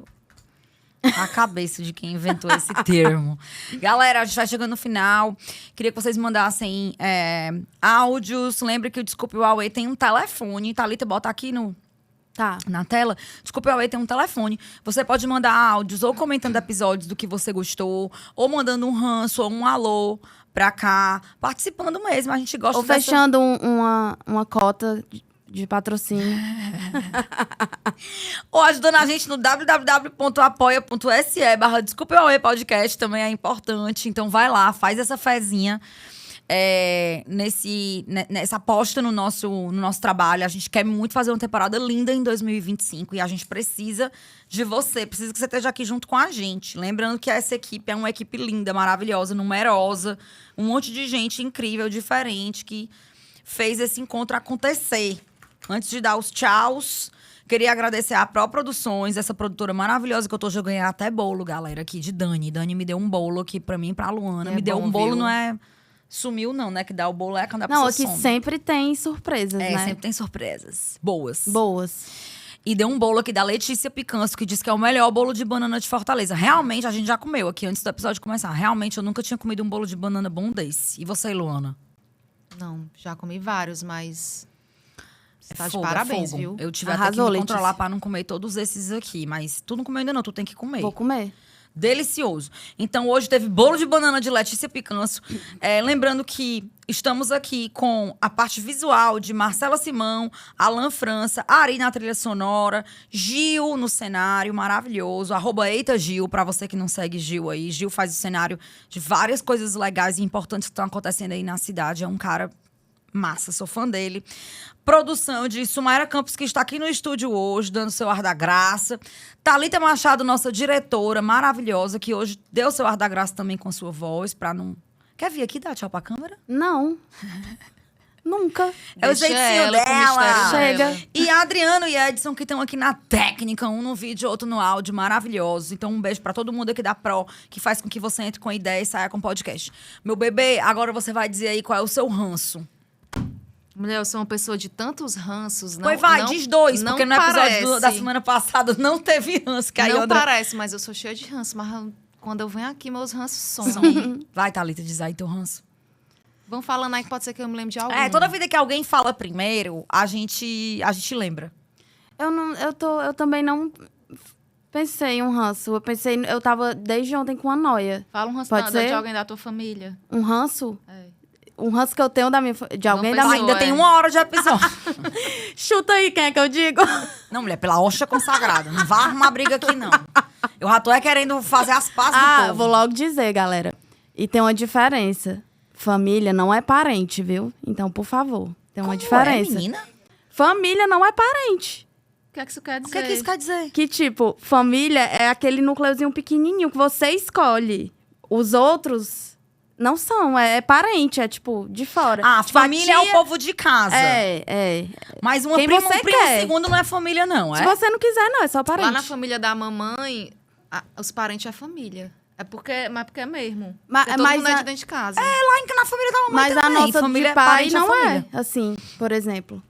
a cabeça de quem inventou esse termo. Galera, a gente vai chegando no final. Queria que vocês mandassem áudios. Lembre que o Desculpe o Auê tem um telefone. Thalita, bota aqui na tela. Desculpe o Auê tem um telefone. Você pode mandar áudios ou comentando episódios do que você gostou, ou mandando um ranço ou um alô pra cá. Participando mesmo. A gente gosta ou fechando uma cota de patrocínio. Ou ajudando a gente no www.apoia.se/Desculpe o Auê Podcast, também é importante. Então vai lá, faz essa fezinha nessa aposta no nosso trabalho. A gente quer muito fazer uma temporada linda em 2025 e a gente precisa de você, precisa que você esteja aqui junto com a gente. Lembrando que essa equipe é uma equipe linda, maravilhosa, numerosa, um monte de gente incrível, diferente, que fez esse encontro acontecer. Antes de dar os tchauz, queria agradecer a Pro Produções, essa produtora maravilhosa que eu tô jogando, ganhar até bolo, galera, aqui de Dani. Dani me deu um bolo aqui pra mim e pra Luana. Me deu um bolo, viu? Não é... Sumiu, não, né? Que dá o bolo quando a pessoa some. Não, aqui sempre tem surpresas, né? Sempre tem surpresas. Boas. E deu um bolo aqui da Letícia Picanço, que diz que é o melhor bolo de banana de Fortaleza. Realmente, a gente já comeu aqui, antes do episódio começar. Realmente, eu nunca tinha comido um bolo de banana bom desse. E você, Luana? Não, já comi vários, mas... Você tá de parabéns, viu? Eu tive até que me controlar pra não comer todos esses aqui. Mas tu não comeu ainda não, tu tem que comer. Vou comer. Delicioso. Então, hoje teve bolo de banana de Letícia Picanço. Lembrando que estamos aqui com a parte visual de Marcela Simão, Alan França, Ari na trilha sonora, Gil no cenário, maravilhoso. @EitaGil, pra você que não segue Gil aí. Gil faz o cenário de várias coisas legais e importantes que estão acontecendo aí na cidade. É um cara... massa, sou fã dele. Produção de Sumaira Campos, que está aqui no estúdio hoje, dando seu ar da graça. Thalita Machado, nossa diretora maravilhosa, que hoje deu seu ar da graça também com sua voz, pra não... Quer vir aqui dar tchau pra câmera? Não. Nunca. É o jeitinho dela. Chega. E a Adriano e Edson, que estão aqui na técnica, um no vídeo, outro no áudio, maravilhosos. Então, um beijo pra todo mundo aqui da Pro, que faz com que você entre com a ideia e saia com o podcast. Meu bebê, agora você vai dizer aí qual é o seu ranço. Mulher, eu sou uma pessoa de tantos ranços. Não, pois vai, não, diz dois, porque no episódio da semana passada não teve ranço. Que não parece, mas eu sou cheia de ranço. Mas quando eu venho aqui, meus ranços somem. Vai, Thalita, diz aí teu ranço. Vão falando aí que pode ser que eu me lembre de algum. Toda vida que alguém fala primeiro, a gente lembra. Eu também não pensei em um ranço. Eu tava desde ontem com uma noia. Fala um ranço Pode ser? de alguém da tua família. Um ranço? É. Um ranço que eu tenho de alguém da pessoa, minha... Ainda tem 1 hora de episódio. Chuta aí quem é que eu digo. Não, mulher, pela hóstia consagrada. Não vá arrumar briga aqui, não. Eu já tô querendo fazer as pazes do povo. Vou logo dizer, galera. E tem uma diferença. Família não é parente, viu? Então, por favor, tem uma Como diferença. É, menina? Família não é parente. O que é que isso quer O dizer? que é que isso quer dizer? Que, tipo, família é aquele núcleozinho pequenininho que você escolhe. Os outros não são, é parente, é, tipo, de fora. Ah, Tipo, a família é o tia- povo de casa. É. Mas Quem um você primo quer. segundo não é família, não, Se é? você não quiser, não, é só parente. Lá na família da mamãe, os parentes é família. Mas porque é mesmo. Ma- Porque todo mas mundo é a- de dentro de casa. Na família da mamãe Mas a também. nossa família de pai parente não família. é, assim, por exemplo.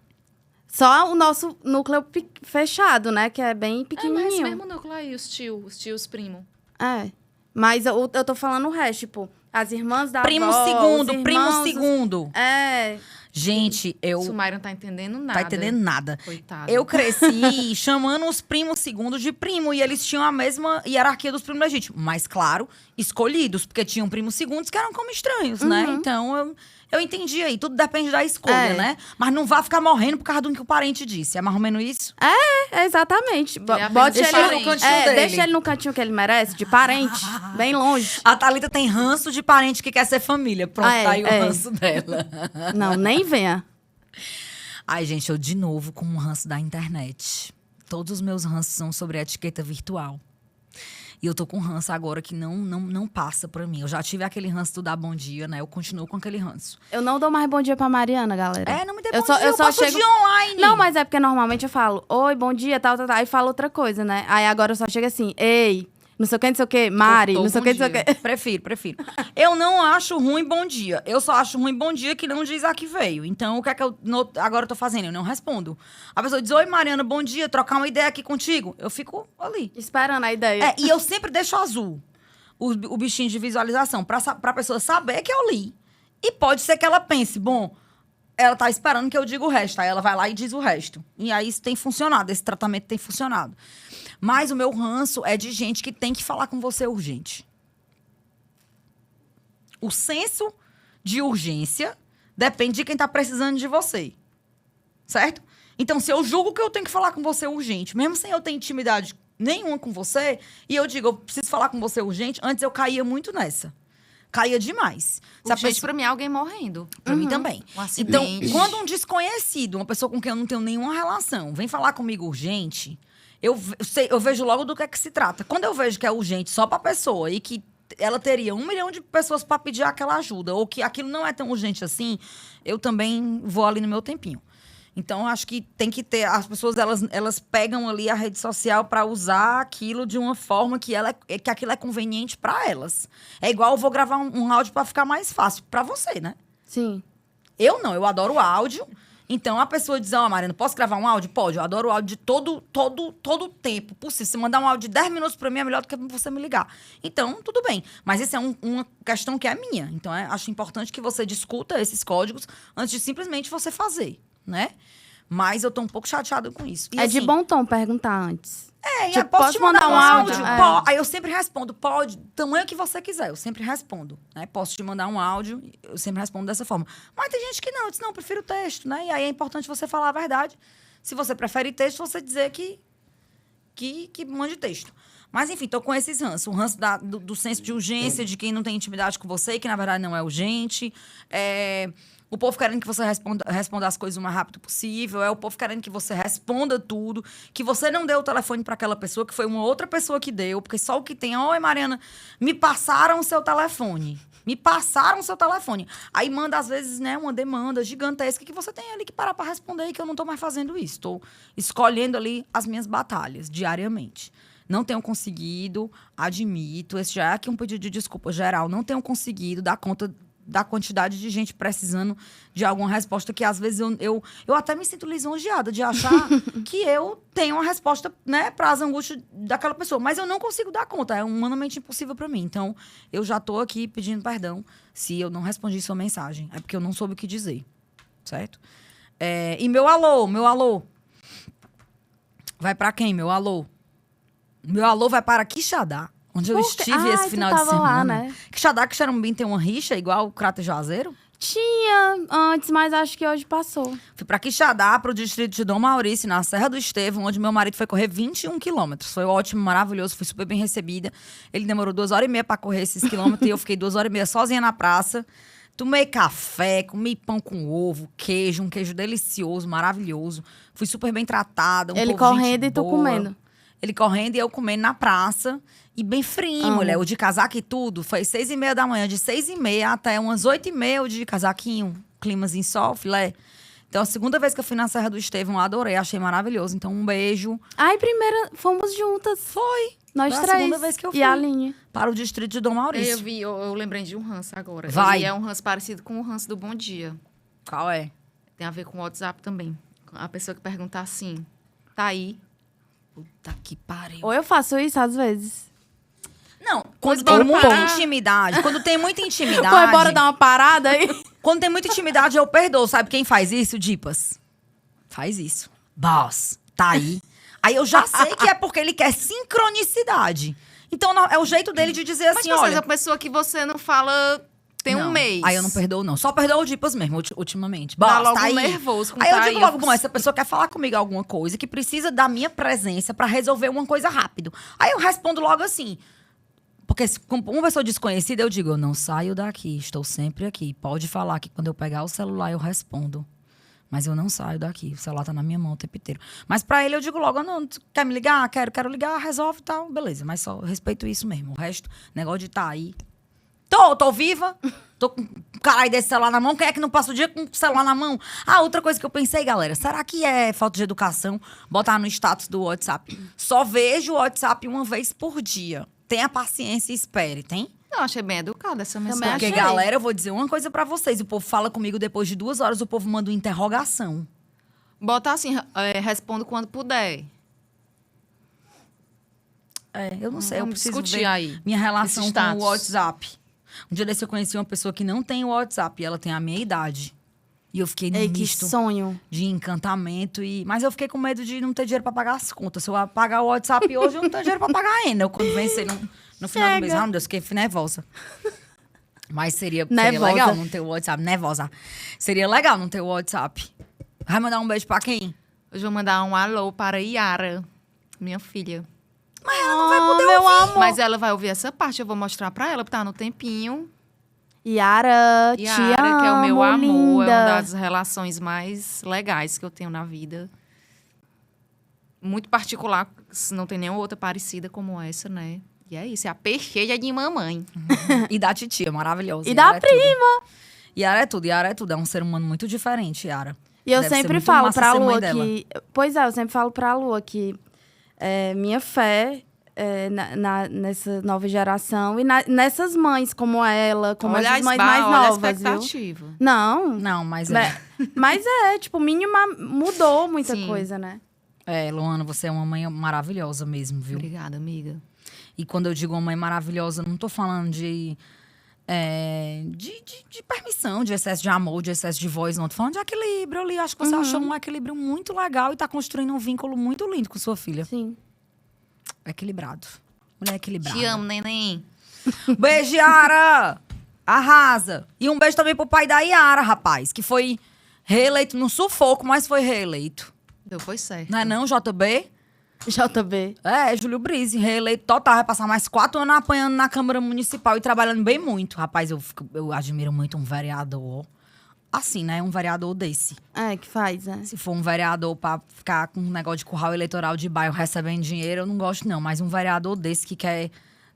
Só o nosso núcleo fechado, né? Que é bem Mas esse pequenininho. mesmo núcleo aí, os tios primos. É. Mas eu tô falando o resto, tipo, as irmãs da Primo avó, segundo, os primo irmãos, segundo. É. Gente, eu... Sumário não tá entendendo nada. Tá entendendo nada. Coitado. Eu cresci chamando os primos segundos de primo. E eles tinham a mesma hierarquia dos primos legítimos. Mas, claro, escolhidos. Porque tinham primos segundos que eram como estranhos, né? Então, eu entendi aí. Tudo depende da escolha, É. né? Mas não vá ficar morrendo por causa do que o parente disse. É mais ou menos isso? Exatamente. Ele é Bote apenas ele parente. no cantinho dele. Deixa ele no cantinho que ele merece, de parente, bem longe. A Thalita tem ranço de parente que quer ser família. Pronto, Ah, é, tá aí o é. ranço dela. Não, nem venha. Ai, gente, eu de novo com um ranço da internet. Todos os meus ranços são sobre a etiqueta virtual. E eu tô com ranço agora que não passa pra mim. Eu já tive aquele ranço do dar bom dia, né? Eu continuo com aquele ranço. Eu não dou mais bom dia pra Mariana, galera. É, não me dê Eu bom só- dia, eu eu só passo o chego- dia online. Não, mas é porque normalmente eu falo, oi, bom dia, tal. Aí falo outra coisa, né? Aí agora eu só chego assim, ei, não sei o que, Mari, Cortou não sei o bom que, não sei o dia. que. Prefiro. Eu não acho ruim bom dia. Eu só acho ruim bom dia que não diz a que veio. Então, o que é que eu agora eu tô fazendo? Eu não respondo. A pessoa diz, oi, Mariana, bom dia, trocar uma ideia aqui contigo. Eu fico ali. Esperando a ideia. É, e eu sempre deixo azul o bichinho de visualização pra pessoa saber que eu li. E pode ser que ela pense, bom, ela tá esperando que eu diga o resto. Aí ela vai lá e diz o resto. E aí isso tem funcionado, esse tratamento tem funcionado. Mas o meu ranço é de gente que tem que falar com você urgente. O senso de urgência depende de quem tá precisando de você. Certo? Então, se eu julgo que eu tenho que falar com você urgente, mesmo sem eu ter intimidade nenhuma com você, e eu digo, eu preciso falar com você urgente, antes eu caía muito nessa. Caía demais. Se a Urgente pessoa- pra mim é alguém morrendo. Pra mim também. Um Então, acidente. quando um desconhecido, uma pessoa com quem eu não tenho nenhuma relação, vem falar comigo urgente, eu vejo logo do que é que se trata. Quando eu vejo que é urgente só pra pessoa e que ela teria 1 milhão de pessoas pra pedir aquela ajuda, ou que aquilo não é tão urgente assim, eu também vou ali no meu tempinho. Então, eu acho que tem que ter... As pessoas, elas pegam ali a rede social pra usar aquilo de uma forma que aquilo é conveniente pra elas. É igual eu vou gravar um áudio pra ficar mais fácil pra você, né? Sim. Eu não, eu adoro áudio. Então, a pessoa diz, ó, Mariana, posso gravar um áudio? Pode, eu adoro áudio de todo tempo possível. Se mandar um áudio de 10 minutos pra mim, é melhor do que você me ligar. Então, tudo bem. Mas isso é uma questão que é minha. Então, acho importante que você discuta esses códigos antes de simplesmente você fazer, né? Mas eu tô um pouco chateada com isso. E, É de assim, bom tom perguntar antes. Tipo, posso te mandar um áudio? É. Aí eu sempre respondo, pode, tamanho que você quiser, eu sempre respondo, né? Posso te mandar um áudio, eu sempre respondo dessa forma. Mas tem gente que não, eu disse, não, eu prefiro texto, né? E aí é importante você falar a verdade. Se você prefere texto, você dizer que mande texto. Mas, enfim, tô com esses ranços. O ranço do senso de urgência, de quem não tem intimidade com você, que na verdade não é urgente. O povo querendo que você responda as coisas o mais rápido possível. É o povo querendo que você responda tudo. Que você não deu o telefone para aquela pessoa, que foi uma outra pessoa que deu. Porque só o que tem... Oi, Mariana, me passaram o seu telefone. Me passaram o seu telefone. Aí manda, às vezes, né, uma demanda gigantesca que você tem ali que parar para responder e que eu não tô mais fazendo isso. Tô escolhendo ali as minhas batalhas diariamente. Não tenho conseguido, admito. Esse já é aqui um pedido de desculpa geral. Não tenho conseguido dar conta da quantidade de gente precisando de alguma resposta que, às vezes, eu até me sinto lisonjeada de achar que eu tenho uma resposta, né, para as angústias daquela pessoa. Mas eu não consigo dar conta. É humanamente impossível para mim. Então, eu já tô aqui pedindo perdão se eu não respondi sua mensagem. É porque eu não soube o que dizer. Certo? E meu alô. vai pra quem, meu alô? Meu alô vai para Quixadá, onde eu estive esse final de tava semana. lá, né? Quixadá, Quixarumbim tem uma rixa igual o Crato Juazeiro? Tinha antes, mas acho que hoje passou. Fui pra Quixadá, pro distrito de Dom Maurício, na Serra do Estevão, onde meu marido foi correr 21 quilômetros. Foi ótimo, maravilhoso, fui super bem recebida. Ele demorou 2h30 pra correr esses quilômetros e eu fiquei 2h30 sozinha na praça. Tomei café, comi pão com ovo, queijo, um queijo delicioso, maravilhoso. Fui super bem tratada. Ele povo, gente correndo e tu boa. comendo. Ele correndo e eu comendo na praça. E bem frio, Amo. mulher. O de casaco e tudo. Foi 6h30 da manhã, de 6h30 até umas 8h30, o de casaquinho. Climazinho sol, filé. Então, a segunda vez que eu fui na Serra do Estevão, eu adorei. Achei maravilhoso. Então, um beijo. Ai, primeira, fomos juntas. Foi. Nós Foi a três. segunda vez que eu fui. E a Aline. Para o distrito de Dom Maurício. Eu lembrei de um ranço agora. Vai. Ele é um ranço parecido com o ranço do Bom Dia. Qual é? Tem a ver com o WhatsApp também. A pessoa que pergunta assim, tá aí? Puta que pariu. Ou eu faço isso às vezes. Não, quando bora tem muita parar. intimidade. Quando tem muita intimidade. Foi bora dar uma parada aí. Quando tem muita intimidade, eu perdoo. Sabe quem faz isso? Dipas. Faz isso. Boss, tá aí. Aí eu já sei que é porque ele quer sincronicidade. Então, é o jeito dele de dizer Mas assim, você é olha... uma pessoa que você não fala tem não, um mês. Aí eu não perdoo, não. Só perdoo o Dipas mesmo, ultimamente. Dá Boss, logo tá aí. nervoso com Aí eu tá digo aí. logo, bom, essa pessoa quer falar comigo alguma coisa que precisa da minha presença pra resolver uma coisa rápido. Aí eu respondo logo assim... Porque com uma pessoa desconhecida, eu digo, eu não saio daqui, estou sempre aqui. Pode falar que quando eu pegar o celular, eu respondo. Mas eu não saio daqui, o celular tá na minha mão o tempo inteiro. Mas pra ele, eu digo logo, não, tu quer me ligar? Quero ligar, resolve e tal, beleza. Mas só respeito isso mesmo. O resto, negócio de tá aí. Tô viva, tô com um caralho desse celular na mão. Quem é que não passa o dia com o celular na mão? Ah, outra coisa que eu pensei, galera, será que é falta de educação botar no status do WhatsApp? Só vejo o WhatsApp uma vez por dia. Tenha paciência e espere, tem? Não, achei bem educada essa Também mensagem. Porque, achei. galera, eu vou dizer uma coisa pra vocês. O povo fala comigo depois de 2 horas, o povo manda uma interrogação. Bota assim, respondo quando puder. Eu não sei, eu Vamos preciso discutir ver aí minha relação esse com o status. WhatsApp. Um dia desse eu conheci uma pessoa que não tem o WhatsApp e ela tem a minha idade. E eu fiquei no Ei, que misto sonho. de encantamento. Mas eu fiquei com medo de não ter dinheiro pra pagar as contas. Se eu pagar o WhatsApp hoje, eu não tenho dinheiro pra pagar ainda. Eu quando vencer no final do mês. Chega. Ah, meu Deus, fiquei nervosa. Mas seria Nervosa. legal não ter o WhatsApp. Nervosa. Seria legal não ter o WhatsApp. Vai mandar um beijo pra quem? Hoje eu vou mandar um alô para Yara, minha filha. Mas ela não vai poder meu ouvir. amor. Mas ela vai ouvir essa parte, eu vou mostrar pra ela, porque tá no tempinho. Yara, te Yara, amo, que é o meu amor, linda. é uma das relações mais legais que eu tenho na vida. Muito particular, não tem nenhuma outra parecida como essa, né? E é isso, é a perfeita de mamãe. E da titia, maravilhosa. E da Yara é tudo. Yara é tudo, Yara é tudo. É um ser humano muito diferente, Yara. E eu Deve ser sempre muito falo massa pra ser mãe Lua dela. que... Pois é, eu sempre falo pra Lua que minha fé nessa nova geração e nessas mães como ela, como Olha essas mães olha mais a novas, viu? expectativa. Não, Não, mas mas tipo, mínima mudou muita Sim. coisa, né? Luana, você é uma mãe maravilhosa mesmo, viu? Obrigada, amiga. E quando eu digo uma mãe maravilhosa, não tô falando de permissão, de excesso de amor, de excesso de voz, não. Tô falando de equilíbrio ali. Acho que você achou um equilíbrio muito legal e tá construindo um vínculo muito lindo com sua filha. Sim. Equilibrado. Mulher equilibrada. Te amo, neném. Beijo, Yara! Arrasa! E um beijo também pro pai da Yara, rapaz, que foi reeleito no sufoco, mas foi reeleito. Deu, foi certo. Não é não, JB? JB. Júlio Brise, reeleito total. Vai passar mais 4 anos apanhando na Câmara Municipal e trabalhando bem muito. Rapaz, eu admiro muito um vereador. Assim, né? Um vereador desse. Que faz, né? Se for um vereador pra ficar com um negócio de curral eleitoral de bairro recebendo dinheiro, eu não gosto, não. Mas um vereador desse que quer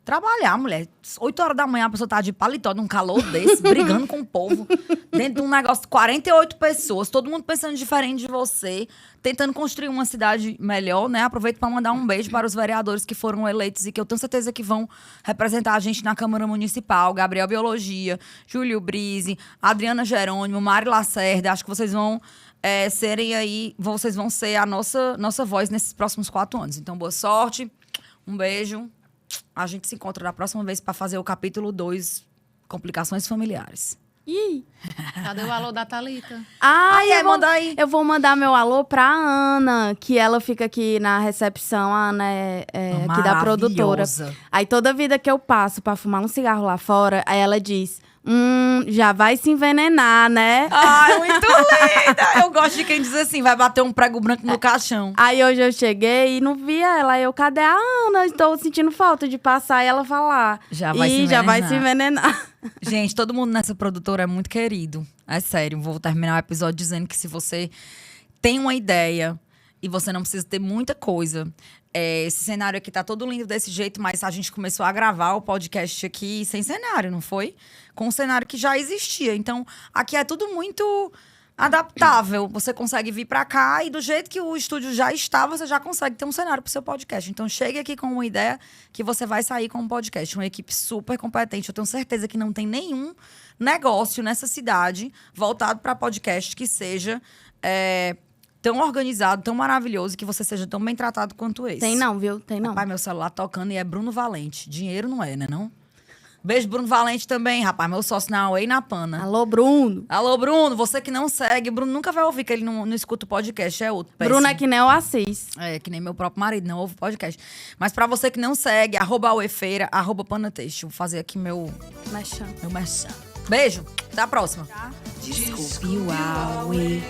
trabalhar, mulher. 8 horas da manhã a pessoa tá de paletó num calor desse, brigando com o povo. Dentro de um negócio de 48 pessoas, todo mundo pensando diferente de você, tentando construir uma cidade melhor, né? Aproveito para mandar um beijo para os vereadores que foram eleitos e que eu tenho certeza que vão representar a gente na Câmara Municipal. Gabriel Biologia, Júlio Brise, Adriana Jerônimo, Mari Lacerda. Acho que vocês vão serem aí, vocês vão ser a nossa voz nesses próximos 4 anos. Então, boa sorte, um beijo. A gente se encontra da próxima vez para fazer o capítulo 2, Complicações Familiares. Ih. Cadê o alô da Thalita? Manda aí. Eu vou mandar meu alô pra Ana, que ela fica aqui na recepção. A Ana é aqui da produtora. Aí toda vida que eu passo pra fumar um cigarro lá fora, aí ela diz... já vai se envenenar, né? Ai, muito linda! Eu gosto de quem diz assim, vai bater um prego branco no caixão. Aí hoje eu cheguei e não via ela. Eu, cadê a Ana? Estou sentindo falta de passar e ela falar. Já vai se envenenar. Gente, todo mundo nessa produtora é muito querido. É sério, vou terminar o episódio dizendo que se você tem uma ideia e você não precisa ter muita coisa... esse cenário aqui tá todo lindo desse jeito, mas a gente começou a gravar o podcast aqui sem cenário, não foi? Com um cenário que já existia. Então, aqui é tudo muito adaptável. Você consegue vir pra cá e do jeito que o estúdio já está, você já consegue ter um cenário pro seu podcast. Então, chegue aqui com uma ideia que você vai sair com um podcast. Uma equipe super competente. Eu tenho certeza que não tem nenhum negócio nessa cidade voltado pra podcast que seja... tão organizado, tão maravilhoso, que você seja tão bem tratado quanto esse. Tem não, viu? Tem não. Rapaz, meu celular tocando e é Bruno Valente. Dinheiro não é, né não? Beijo, Bruno Valente também, rapaz. Meu sócio na Away na Pana. Alô, Bruno. Alô, Bruno. Você que não segue. Bruno nunca vai ouvir, que ele não escuta o podcast. É outro. Péssimo. Bruno é que nem o Assis. É, que nem meu próprio marido, não ouve podcast. Mas pra você que não segue, @Awayfeira, @Panateixo. Vou fazer aqui meu merchan. Beijo. Até a próxima. Desculpe o Away.